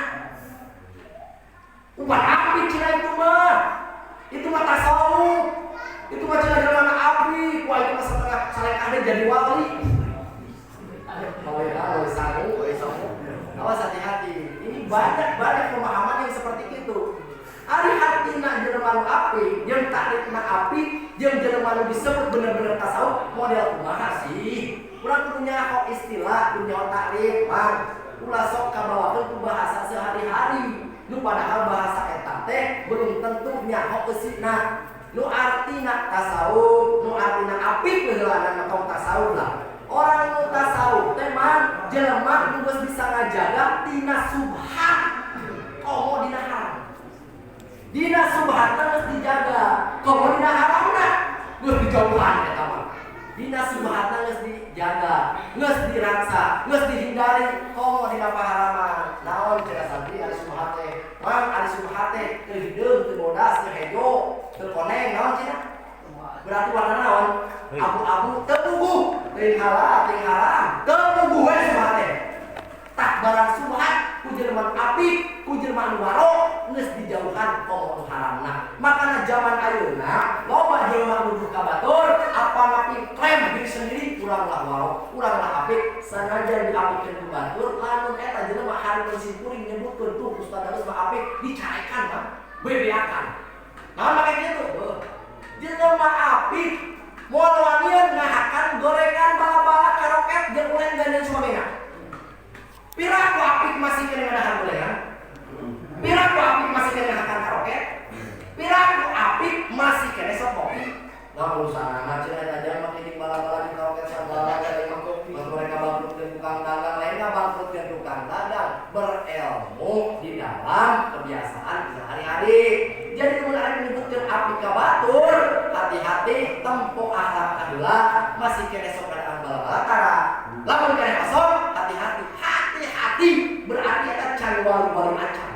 Upan api cina itu mah tasawuf, itu mah cina jelema api, wah itu mah setengah saleh ada jadi wali. Awas hati-hati. Ini banyak pemahaman yang seperti itu. Ari hatina jelema nu api, jeung takrifna api, jeung jelema nu disebut bener-bener tasawuf model kumaha sih? Urang kudu nyaho istilah, kudu nyaho takrif, Bang. Ulah sok kabawakeun ku bahasa sehari-hari. Nu padahal bahasa eta teh belum tentu nyaho eusina. Nu artina tasawuf, nu artina apik heulana tong tasawuf lah. Orang nu tasawuf teh mah jelema nu geus bisa ngajaga tina subhat. Komo dina haram. Dina subhatna geus dijaga. Komo dina haramna geus dijauhan eta mah. Dina subhatna geus dijaga, geus diraksa, geus dihindari. Komo dina paharaman. Naon cenah santri ari subhat teh? Mang ari subhat teh teu hideung, teu bodas, teu hejo, teu koneng, naon cenah? Berarti warna naon? Abu-abu, teu puguh, teuing halal, teuing haram, teu puguh we subhat teh. Tak barang subhat ku jelema apik, ku jelema anu waro geus dijauhan komo nu haramna. Makana zaman ayeuna loba jelema nuju ka batur, apa ngapi klaim diri sendiri urang lah waro, urang lah apik, sanajan diapikeun ku batur, lamun eta jelema hareupeun simkuring nyebutkeun tuh ustaz harus mah apik, dicarekan mah, bebeakan. Nah make kitu, jelema apik moal wanian ngahakan gorengan bala-bala karoket jeung ulen dan sebagainya. Pira ku apik masih kena ngadahan gorengan? Pira ku apik masih kena ngadahan karaoke? Pira ku apik masih kena sok kopi? Lamun sanana cenah eta jalma kidik bala-bala di karaoke sabala dari mangkok mereka bangkrutkeun tukang dagang lain bangkrutkeun tukang dagang berilmu di dalam kebiasaan sehari-hari. Jadi mun ari menyebutkeun apik ka batur, hati-hati tempo akhlak adalah masih kena sok ngadahan bala-bala tara. Lamun kena masuk hati-hati berarti eta can wali-wali acan.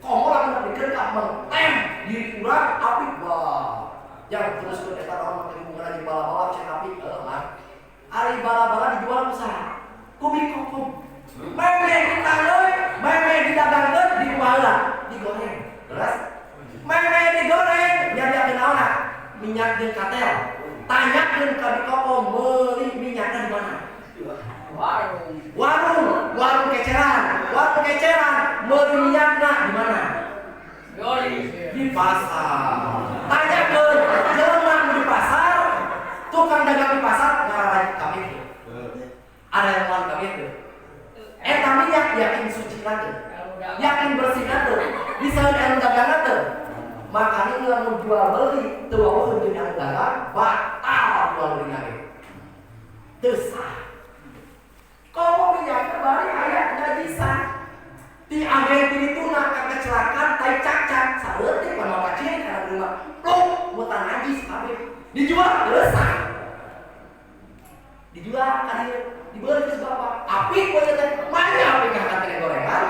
Komo lamun dikeun ka mentem diri urang apik bah. Yang terus ke eta naon make hubungan di bala-bala cek apik mah. Ari bala-bala dijual usaha. Kubi kokom. Meme ditangeuy, meme didagangkeun dijualan, digoreng. Terus meme digoreng nyadiakeun naonna? Minyak jeung katel. Tanyakeun ka di kokom meuli minyakna di mana? Warung keceran, meuli minyakna di mana? Di pasar. Tanyakeun jelema di pasar, tukang dagang di pasar ngararan kami teh. Ada yang lawan kami teh. Eta minyak yakin suci teh. Yakin bersih teh. Bisa anu dagang teh. Makanya lamun jual beli teu waweuh jeung anu dagang batal jual beli nage. Teu sah. Komo minyak bari aya najisan. Ti agen ti dituna ka kecelakaan tai cacat saeutik panoh kacil kana rumah. Pluk mutan najis kabeh. Dijual resah. Dijual ka dieu, dibeuli geus bapak. Apik we teh manya apik ka kate gorengan.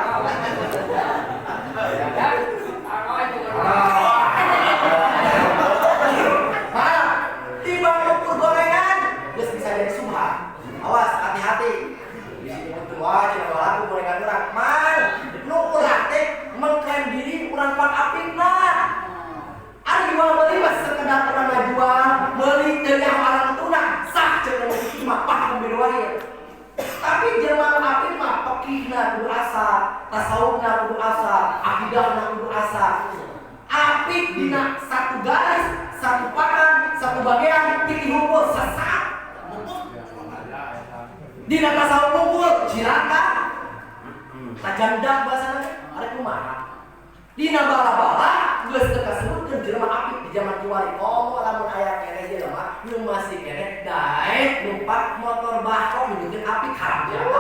Timbang ukur gorengan geus bisa jadi subhat. Awas hati-hati. Wah, cina laku gorengan urang. Man, nu urang teh mengklaim diri urang pang apikna. Ari jual beli mah sekedar urang ngajual, meuli teu nyaho arang tuna, sah cenah mesti mah paham beda wae. Tapi jelema apik mah pekihna kudu asa, tasawufna kudu asa, akidahna kudu asa. Apik dina satu garis, satu pakan, satu bagian, pikir hukum sesat. Dina tasawuf kumpul cilaka. Tajandak bahasana ari kumaha. Dina bala-bala geus teu kasebutkeun jelema apik di zaman kiwari. Oh, lamun aya keneh jelema nu masih keneh daek numpak motor bako nunjukkeun apik haram jalan.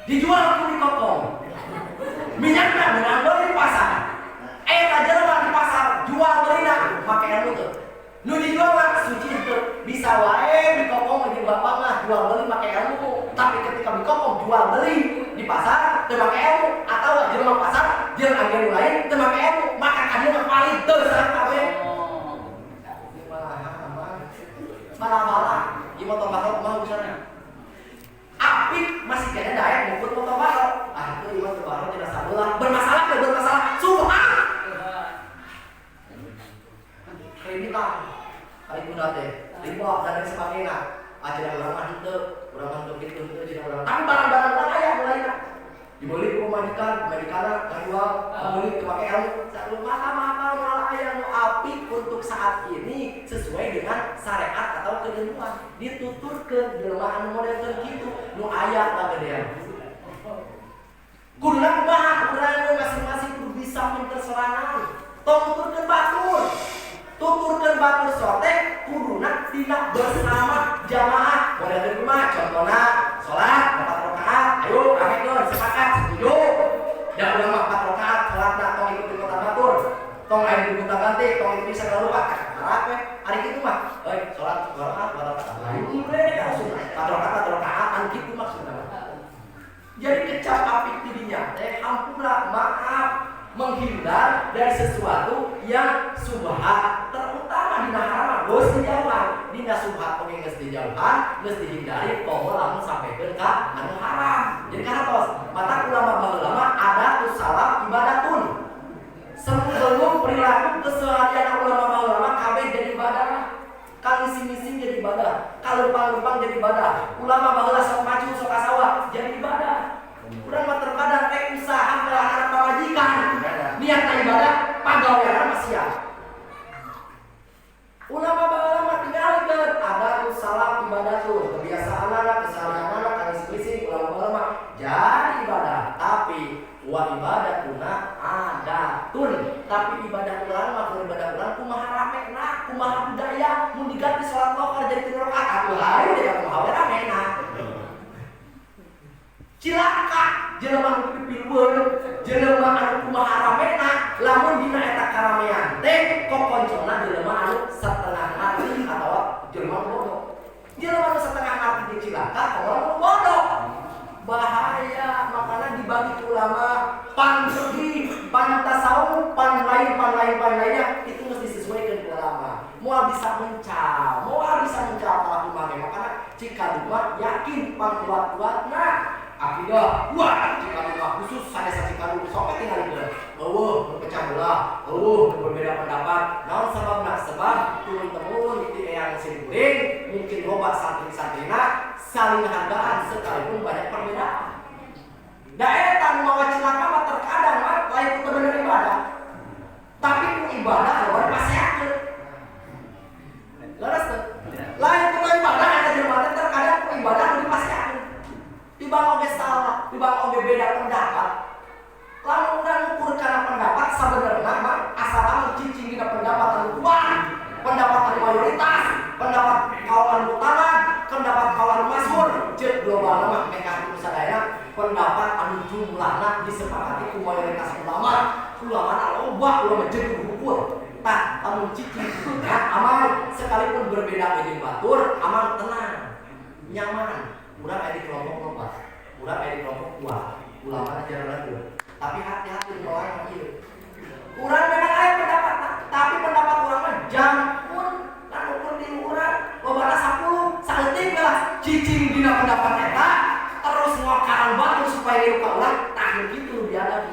dijual di kokong, minyaknya dengan beli di pasar, aja lah di pasar, jual beli nak, pakai anu tuh, nu dijual lah suci itu bisa wae di kokong di bapak mah jual beli pakai anu, tapi ketika di kokong jual beli di pasar, pakai anu, atau jelema pasar, jelema anu lain, pakai anu, maka kalian paling dosa kabe. Malah, ibu motor bakal mau misalnya. Apik masih kena daya ngikut motor balok. Ah itu iman balok tidak salah. Bermasalah, subhan. Kreditan. Kali itu teh, dibawa dan sebagainya. Ajaran orang itu, orang itu jadi orang. Tapi barang-barang orang ayah mulainya. Dibeli ke pemajikan jual, beli pakai ilmu. Satu maka malah ayah nu apik untuk saat ini sesuai dengan syariat atau ketentuan. Dituturkeun jelema anu model kitu, nu aya kagedean. Kuduna kumaha? Urang masing-masing kudu bisa pinter sorangan. Tong tuturkeun batur. Tuturkeun batur sote kuduna tina bersama jamaah. Model kumaha? Contohna salat 4 rakaat. Ayo ramekeun sepakat setuju. Da urang mah 4 rakaat salatna tong ikuti kota batur. Tong aya di kota ganti, tong itu bisa lupa. Salat we. Ari kitu mah. Euy, salat 2 rakaat, 2 rakaat. Lain ieu langsung 4 rakaat anu kitu maksudna. Jadi kecap apik tidinya teh hampura maaf menghindar dari sesuatu yang subhat, terutama dina haram geus dijauhan. Dina subhat oge geus dijauhan, geus dihindari poho lamun sampekeun ka anu haram. Jadi karatos, mata ulama baheula adatus salam ibadatun. Sebelum perilaku keseharian ulama baheula kabeh jadi ibadah. Kali misi-misi jadi ibadah, kalau lupa jadi ibadah. Ulama baheula sok maju sok kasawa jadi ibadah. Urang mah terkadang usaha melahan pamajikan. Niatna ibadah, pagawean mah sia. Ulama baheula tinggalkeun ada salam ibadah tuh, kebiasaan anak, kesalahan anak, kali misi ulama baheula jadi ibadah, tapi wa ibadatuna adatun. Tapi ibadah ulama mah ibadah ulama kumaha ramena, kumaha budaya mun diganti salat lokal jadi 3 rakaat atuh hayu dia kumaha ramena. Cilaka jelema nu pipilweun, jelema anu kumaha ramena lamun dina eta karamean teh kokonconna jelema anu setengah ngarti atawa jelema bodoh. Jelema anu setengah ngarti di cilaka orang bodoh. Bahaya, makanya dibagi ulama pan pergi, pan tasawuf, pan lainnya itu mesti disesuaikan ke ulama. Moal bisa mencal kalau kumane. Makanya jika dua yakin pan kuat-kuatna akidah kuat, jika dua khusus sadesa jika dua sok tinggal itu. Berpecah belah, berbeda pendapat. Naon sebab turun-temurun di eyang sirkuring mungkin loba santri-santrina saling hargaan sekalipun banyak perbedaan. Daerah tanu mawa cilaka mah terkadang mah lain ku bener ibadah. Tapi ku ibadah kalau dipaseakeun. Leres teh. Lain ku ibadah ada jelema teh terkadang ku ibadah nu dipaseakeun. Tibang oge salah, tibang oge beda pendapat. Lamun urang ngukur kana pendapat sabenerna mah asal anu cicing dina pendapat anu kuat, pendapat anu mayoritas, pendapat kawan utama, pendapat kawan masyhur, jeung global mah meka ku sadaya pendapat anu jumlahna disepakati ku mayoritas ulama loba ulama jeung ukur. Tah anu cicing aman sekalipun berbeda jeung batur, aman tenang, nyaman. Urang aya di kelompok loba, urang aya di kelompok kuat, ulama jarang lagi. Tapi hati-hati orang ieu. Urang memang aya pendapat, tapi pendapat urang mah jampun lan ukur di urang lobana 10, saeutik lah cicing dina pendapat eta terus ngokaran batu supaya ieu ka urang tah kitu biada.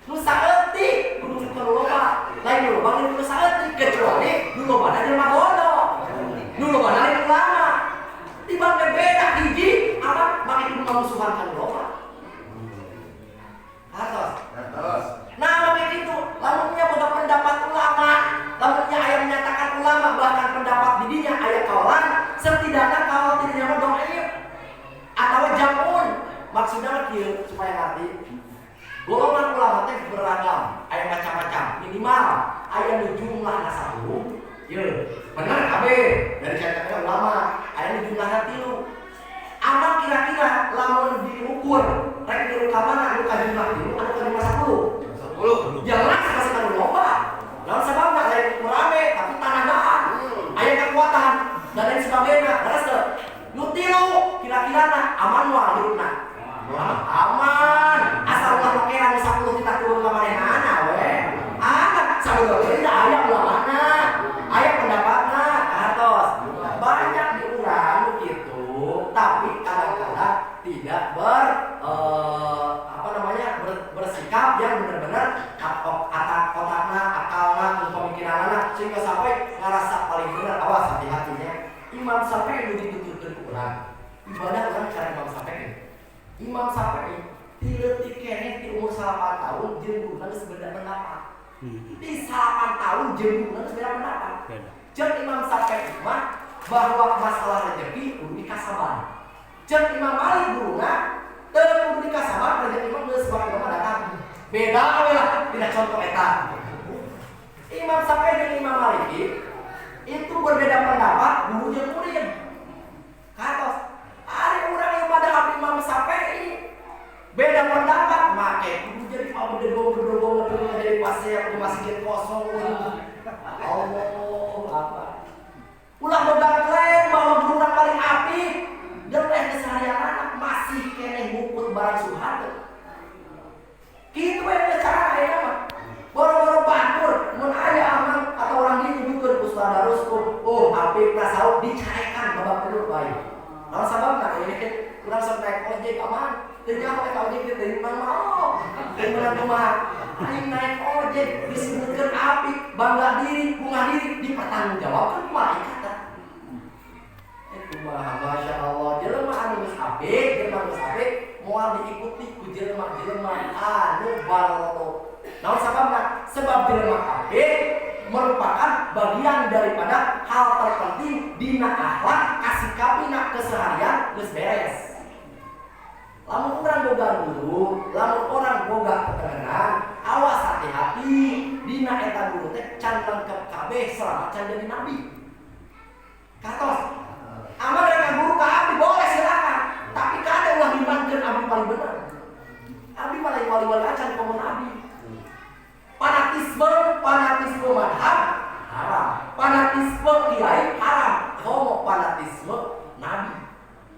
Nu saeutik kudu loba, lain loba nu saeutik kecuali nu lobana jelema bodoh. Nu lobana lain ulama. Tibang beda hiji apa makin memusuhan kan loba. Hartos. Nah, makin itu setidaknya kalau tidak nyaman doain atau jamun maksudnya kieu supaya ngerti. Golongan ulama teh beragam, aya macam-macam. Minimal aya nu jumlahna 10. Ye, bener kabeh. Dari kata ulama, aya nu jumlahna 3. Amal kira-kira lamun diukur, rek di ka mana nu ka jumlah 3 anu ka jumlah 10. Jelas kasih kanu loba. Lawan sababna lain rame tapi tanahan. Aya kekuatan dan lain sebagainya. Terus nu 3 kira-kira aman wae hirupna. Aman, asal ulah make anu 10 kita turun ka manehna we. Sabada teh aya ulamana, aya pendapatna atos. Banyak diurang gitu, tapi kadang-kadang tidak bersikap yang benar-benar otakna, akalna, pemikiranna sehingga sampai ngerasa paling benar. Awas hati-hatinya. Imam Syafi'i dituturkeun ku urang. Ibadah urang cara Imam Syafi'i. Imam Syafi'i tileutik keneh di umur 8 tahun jeung guruna geus beda pendapat. Di 8 tahun jeung guruna geus beda pendapat. Jeung Imam Syafi'i mah bahwa masalah rezeki kudu dikasaban. Jeung Imam Malik guruna teu kudu dikasaban, rezeki Imam geus bakal datang. Beda we lah, tidak contoh eta. Imam Syafi'i jeung Imam Malik itu berbeda pendapat guru jeung murid. Katos ari urang yang pada abdi Imam Syafi'i beda pendapat make kudu jadi bedogong jadi pasir di masjid kosong. Allah apa ulah boga klaim bahwa guru paling apik dan keseharian anak masih keneh ngukut barang suhada kitu we cara aya mah boro-boro batur mun aya aman atau orang ditunjukkeun Ustaz Daruskum apik tasawuf dicarekan babak kedua bae. Kalau sababna ini kurang sok naik ojek aman, ternyata naik ojek kita dari mana mau, dari mana rumah, aing naik ojek disebutkan apik, bangga diri, bunga diri, dipertanggungjawabkan malaikat. Kumaha masya Allah, jelema anu geus apik, moal diikuti ku jelema anu baloto. Naon sababna? Sebab jelema apik merupakan bagian daripada hal terpenting dina akhlak kasikapina keseharian geus beres. Lamun urang boga guru, lamun orang boga keterangan, awas hati-hati dina eta guru teh can lengkep kabeh selama can jadi nabi. Katos amal rek guru ka abdi boleh silakan, tapi kada ulah dimankeun abdi paling bener. Abdi paling wali-wali acan komo nabi. Fanatisme madhab haram, fanatisme kiai haram, homo fanatisme nabi.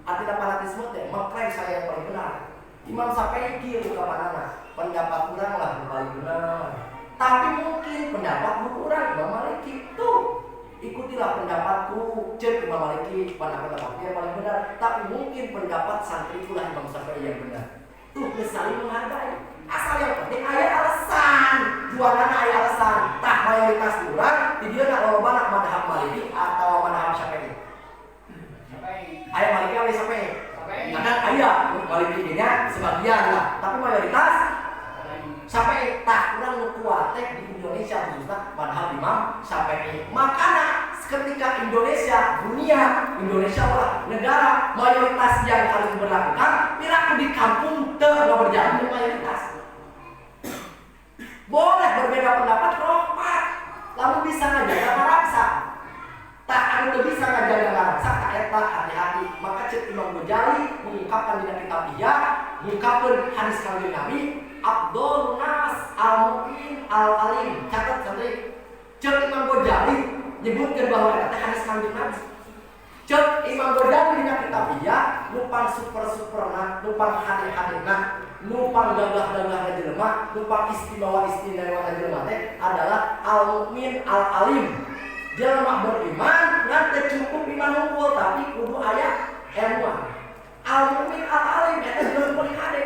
Artinya fanatisme teh mengklaim saya yang paling benar. Imam Syafi'i kieu ka manana, pendapat urang lah yang paling benar. Tapi mungkin pendapat urang Imam Malik itu ikutilah pendapatku, cek Imam Malik pendapat yang paling benar. Tapi mungkin pendapat santri itulah Imam Syafi'i yang benar. Tuh saling menghargai. Asal yang penting aya alasan, jualan aya alasan. Tah mayoritas urang di dieu na lolobana madhab Maliki atau madhab Syafi'i. Aya Maliki aya Syafi'i. Kadang aya Maliki nya sebagian lah, tapi mayoritas Syafi'i. Tah urang nu kuat teh di Indonesia khususna madhab Imam Syafi'i. Makana ketika Indonesia lah negara mayoritas yang harus berlakukan piraku di kampung teu berjalan mayoritas. Boleh berbeda pendapat rohmat, lalu bisa ngajaga ngaraksa. Tak anu bisa ngajaga ngaraksa, tak eta hati-hati. Maka cek Imam Ghazali mengungkapkan di kitab dia, mengungkapkan hadis kanjeng Nabi, Abdul Nas al-Mu'min al-Alim. Catat santri. Cek Imam Ghazali nyebutkan bahwa eta hadis kanjeng Nabi. Cek Imam Ghazali di kitab dia, lupang super-superna, lupang hati-hatina, lupang gagah-gagah jelema, lupang istimewa jelema teh adalah al-mu'min al-alim. Jelema beriman ngan teu cukup iman unggul tapi kudu aya ilmu. Al-mu'min al-alim eta jelema paling hade.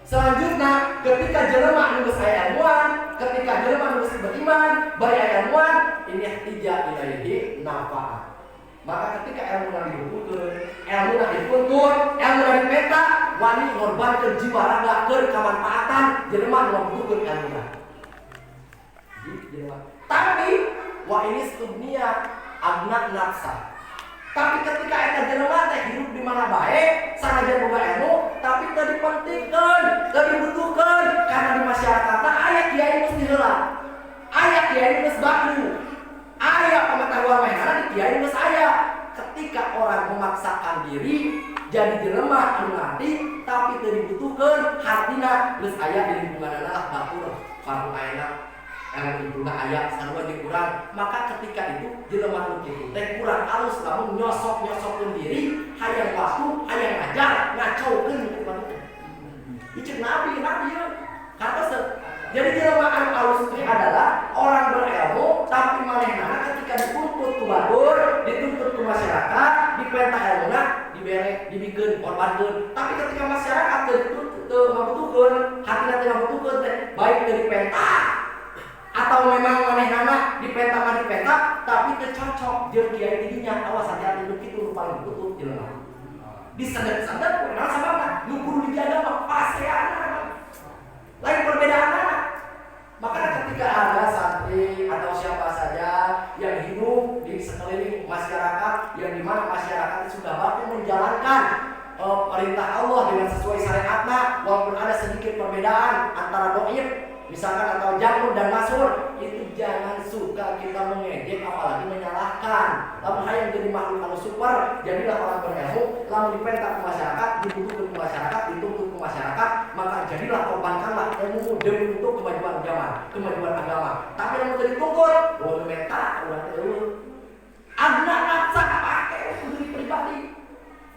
Selanjutnya ketika jelema anu geus aya ilmuan, ketika jelema anu geus beriman, bari aya ilmuan, ini ihtija ilaihi nafa'a. Maka ketika ilmu dituntut, ilmu dipeta, wani ngorbankeun jiwa raga keur kamanfaatan jelema nu membutuhkeun ilmu. Tapi wa ini dunia abna nafsa. Tapi ketika eta jelema teh hidup di mana bae, sanajan boga ilmu, tapi teu dipentingkeun, teu dibutuhkeun karena di masyarakatna aya kiai geus diheula. Aya kiai geus baku. Aya pengetahuan mainana di kiai geus aya. Ketika orang memaksakan diri jadi jelema anu ngarti tapi teu dibutuhkeun, hartina geus aya di lingkunganna lah batur, fardu ayeuna ilmu ibuna aya sarua jeung urang, maka ketika itu jelema nu kitu teh kurang alus lamun nyosok-nyosokkeun diri hayang waktu, hayang ngajar, ngacaukeun ku manusia. Icek nabi ye. Kartos. Jadi jelema anu alus itu adalah orang berilmu tapi manehna ketika dituntut ku batur, dituntut ku masyarakat, dipenta ilmuna, dibere, dibikeun, korbankeun. Tapi ketika masyarakat teu mabutuhkeun, hatina teu mabutuhkeun teh baik teu dipenta atau memang manehna dipenta tapi teu cocok jeung kiai didinya. Awas hati-hati nu kitu nu paling butuh jelema. Disendet-sendet kunaon sababna? Nu kudu dijaga mah paseana. Lain perbedaanna. Makanya ketika ada santri atau siapa saja yang hidup di sekeliling masyarakat yang dimana masyarakat sudah mampu menjalankan perintah Allah dengan sesuai syariatnya, walaupun ada sedikit perbedaan antara doib misalkan atau jamur dan masur, itu jangan suka kita mengejek apalagi menyalahkan. Lamun hayang jadi makhluk anu super, jadilah orang berilmu, lamun dipenta ke masyarakat, dibutuhkan ke masyarakat, dituntut ke masyarakat, maka jadilah korbankanlah ilmu demi untuk kemajuan zaman, kemajuan agama. Tapi lamun teu dituntut, boleh meta urang teu. Agna nafsa pake kudu pribadi.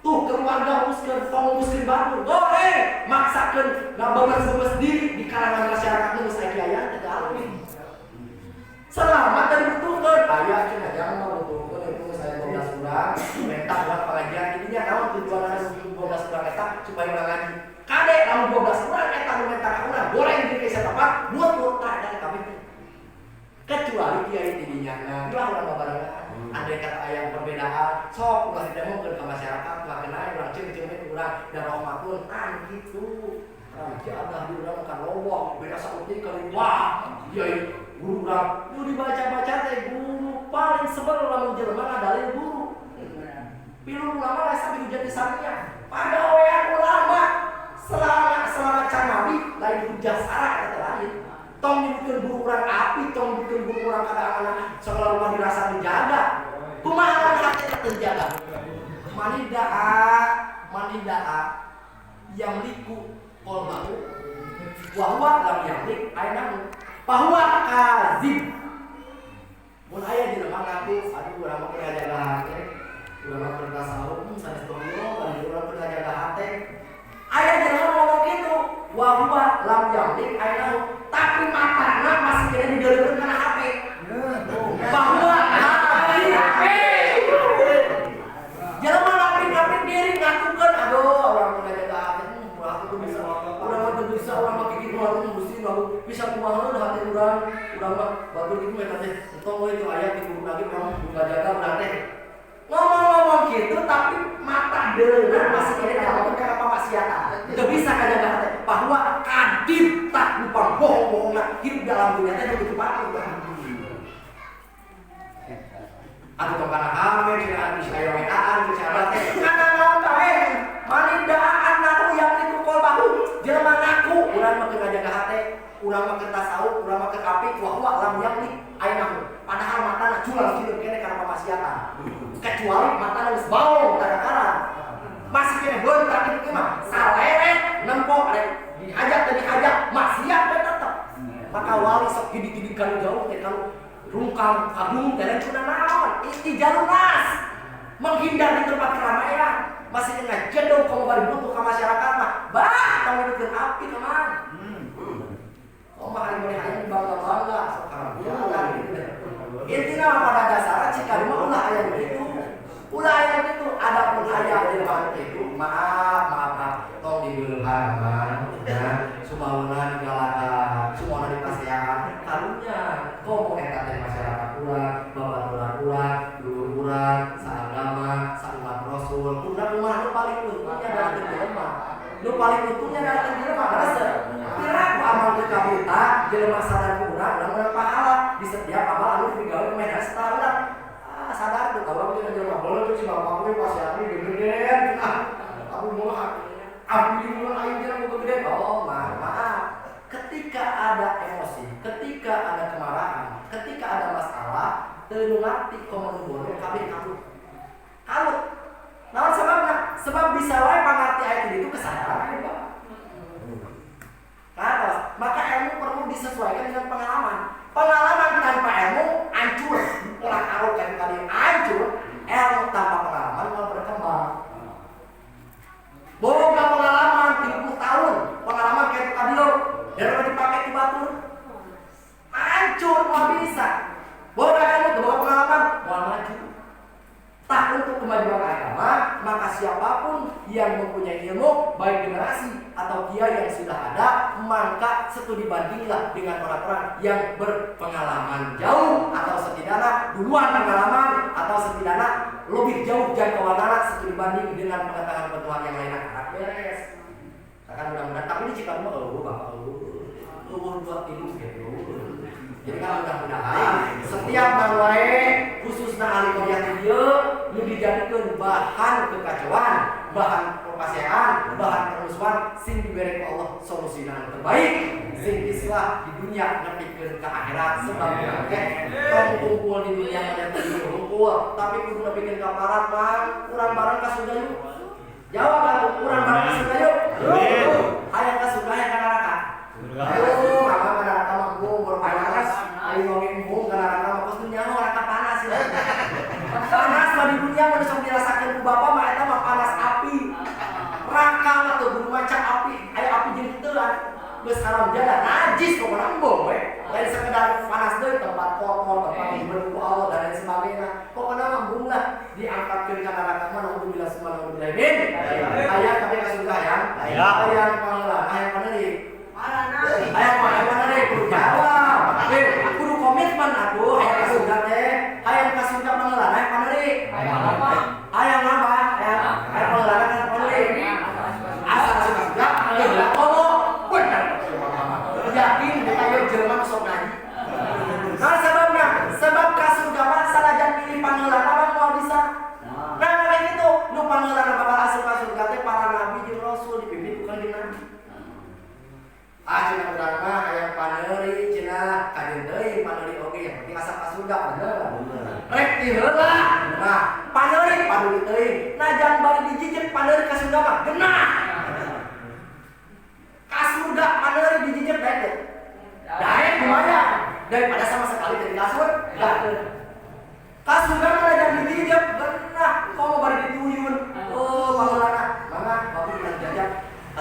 Tuh keluarga muskeun, muskeun batur, boleh maksakeun ngabemes diri di kalangan masyarakat geus aya kiai teh alwi. Selamat dari butuhkeun, aya cenah jangan butuhkeun itu saya 12 urang, minta buat pengajian ininya naon tujuanna 12 urang eta supaya urang ngaji. Kade lamun 12 urang eta nu minta ka urang, boleh di desa tempat buat tak ada kabeh. Kecuali kiai didinya ulah urang babarengan. Andai kata ayam perbedaan, sok ulah didemokeun ka masyarakat, makana urang cing-cing urang dan rahmatun kan gitu. Raja ada di urang kan lowong, beda saeutik kali wah. Ieu guru urang, nu dibaca-baca teh guru paling sebel lamun jelema ngadalil guru. Pilu ulama rasa dihujat di sampingnya. Pada wean ulama selama can nabi lain hujat sara eta lain. Tong nyebutkeun guru urang api, tong nyebutkeun guru urang kadang-kadang sekolah rumah dirasa menjaga. Kumaha hati terjaga? Manidaa yang liku kolbahu wahwa lam yamlik ainahu bahwa kazib. Mun aya di lemah ngaku, aduh urang mah keur jaga hate, urang mah keur tasawuf, sanes tonggo, urang keur jaga hate. Aya di lemah ngomong kitu, wahwa lam yamlik ainahu, tapi matana masih kena digeuleukeun kana HP. Bahwa jelema lapik-lapik diri ngakukeun, aduh urang mah jaga hate, urang kudu bisa, urang mah bisa, urang mah kitu atuh mesti bisa kumaha hati urang mah batur kitu eta teh. Entong we itu aya di guru lagi urang buka jaga urang teh. Ngomong-ngomong gitu tapi mata deuna masih kena dilakukan karena pamaksiatan. Teu bisa kajaga hate. Bahwa kadip tak lupa bohong-bohongna hidup dalam dunia teh begitu patuh. Atuh tong kana ame cenah bisa aya weaan bicara teh. Kana naon bae? Manindaan naku yang itu kol bahu. Jelema ngaku urang mah keur ngajaga hate, urang mah keur tasawuf, urang mah keur apik, wa lam yamlik ainahu. Padahal matana culang hidup kene karena pamaksiatan. Kecuali matana geus baong kadang-kadang. Masih kene beuntak kitu mah saleret nempok rek diajak teh diajak maksiat we tetep. Maka wali sok gidi-gidi kalau jauh teh kalau rungkang kagung dan cuna naon istijalun nas menghindar di tempat keramaian masih dengan jedong kamu bari butuh ke masyarakat mah kamu bikin api teman mah hari mulai hayang bangga sekarang intinya pada dasarnya jika lima ulah ayat begitu ada pun ayat di dalam itu maaf tong dibeuleuhan sumauna digalakan sumauna dipasean karunya komo eta teh masyarakat urang babaturan urang dulur urang saagama saumat rasul urang rumah nu paling utuhnya adalah jelema nu paling utuhnya adalah jelema rasa kira ku amal teu kabulta jelema sadar ku urang urang pahala di setiap amal anu digawe mena setahun sadar tuh kalau kita jelema boleh tuh si bapak gue pas hari gede-gedean aku mau ambil mulai airnya mau gede. Oh maaf. Ketika ada emosi, ketika ada kemarahan, ketika ada masalah, teu ngarti komo bodoh kabeh kalut. Naon sebabna? Sebab bisa wae pangarti ayat itu kesadaran Pak. Terus, maka ilmu perlu disesuaikan dengan pengalaman. Pengalaman tanpa ilmu hancur. Ulah karo kan tadi hancur. Ilmu tanpa pengalaman mau berkembang. Boga pengalaman 30 tahun, pengalaman kayak tadi lo, dan dipakai di batur. Hancur mau bisa. Boga ilmu boga pengalaman mau maju. Tak untuk kemajuan agama, maka siapapun yang mempunyai ilmu, baik generasi atau kiai yang sudah ada, maka studi bandinglah dengan orang-orang yang berpengalaman jauh atau setidaknya duluan pengalaman atau setidaknya lebih jauh jangkauan studi banding dengan pengetahuan yang lain akan beres. Akan mudah-mudahan, tapi ini jika bapak buat ilmu gitu. Jadi kalau mudah-mudahan setiap manwae khususnya ahli kuliah dia nu dijadikan bahan kekacauan, bahan perpasean, bahan permusuhan sing diberi ke Allah solusi yang terbaik sing islah di dunia nepikeun ke akhirat sebab tong kumpul di dunia mah teu kumpul tapi kudu nepikeun ka parat mah urang bareng ka surga yuk. Jawab atuh urang bareng ka surga yuk. Hayang ka surga hayang ka neraka. Ayo mama ka neraka mah panas. Ayo ngomongin bung ke neraka mah pos dunia mah neraka panas ya. Panas mah di dunia mah sok dirasakeun ku Bapa mah eta mah panas api. Neraka mah teu guru maca api, aya api jeung teuan. Geus haram jadah najis kok nambung we. Lain sekedar panas deui tempat kotor, tempat diberi ku Allah dan lain sebagainya. Pokona mah bung lah diangkatkeun ka neraka mah naudzubillah summa naudzubillah min. Aya kabeh ka surga ya. Aya pangeula, aya paneuri. Aya paneuri kudu jawab. Kudu komitmen atuh aya ka surga teh. Aya ka surga pangeula aya paneuri. Aya apa? Aya pangeula aya paneuri. Asal surga pangeula komo. Bener. Yakin kita yo jelema sok ngaji. Nah sebabna, sebab ka surga mah salajan pilih pangeula mah moal bisa. Nah kayak gitu, nu pangeula bakal asup ka surga teh para nabi jeung rasul dipimpin ku kanjeng Nabi. Cenah urang mah aya paneuri cenah kaden deui paneuri oge yang penting asa ka surga bener. Rek ti heula. Nah, paneuri teuing. Najan bari dijijit paneuri ka surga mah genah. Ka surga paneuri dijijit daek teh. Daek lumayan. Daripada sama sekali dari kasur, enggak. Ka surga mah najan dijijit genah. Komo bari dituyun. Oh, pangeulana. Mangga bapak bilang jajak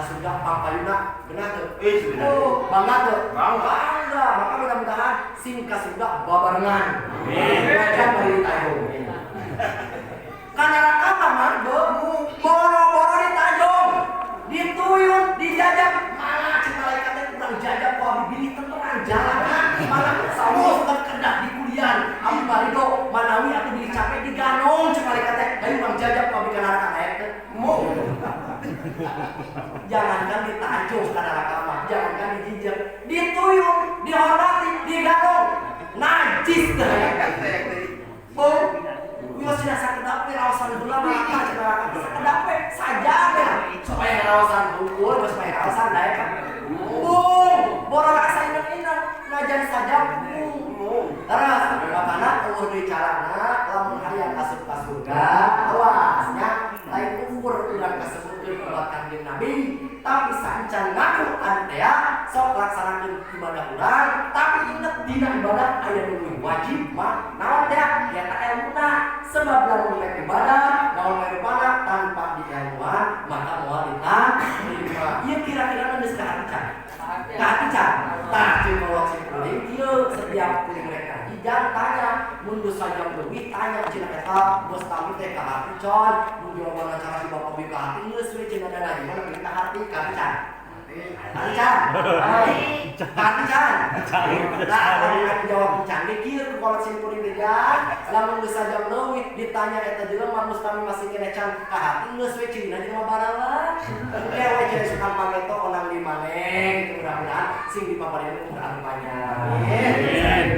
surga pangpayuna genah teu? Oh, bangga teu? Bangga. Maka mudah-mudahan sing ka surga babarengan. Amin. Bari ditayung. Ka neraka mah boro-boro ditajong, dituyun, dijajak. Malah cek malaikat teh kurang jajak ku abi bilih tenteran jalanan. Malah saus terkedah di kulian. Abi barido manawi atuh dicapek diganong cek malaikat teh. Hayu urang jajak ku abi ka neraka aek teh. Jangankan ditajung ke neraka mah, jangankan dijijak, dituyung, dihormati, digantung, najis dah. Oh, yo sudah sakedap we raosan heula neraka cek neraka sakedap we saja we supaya raosan hukum supaya raosan daek. Boro rasa inang-inang ngajan saja bung. Terus makana eueuh deui carana lamun hayang asup ka surga, awasnya lain ukur urang kasebutkeun buat kanjeng Nabi, tapi sancan ngaku ante sok laksanakeun ibadah urang, tapi inget dina ibadah aya nu wajib mah naon teh eta ilmuna. Sebab lamun rek ibadah, naon rupana tanpa diilmuan, maka moal diterima. Ieu kira-kira geus kahacan. Kahacan. Tah jeung Allah simpuling ieu setiap kuring rek ngaji jangan tanya, mun geus sajam leuwih tanya cenah eta bos kami teh kahacan, mun jawaban acara di Bapak Bi kahati geus we cenah dana di mana kita hati kahacan. Kahacan. Nah, aku jawab canggih kieu ku kolot simpuling teh ya. Lamun geus sajam leuwih ditanya eta jelema mus kami masih kene can kahati geus we cenah jelema barang lah. Engke we cenah sukan pageto onang di maneh. Mudah-mudahan sing dipapareun Quran banyak. Amin.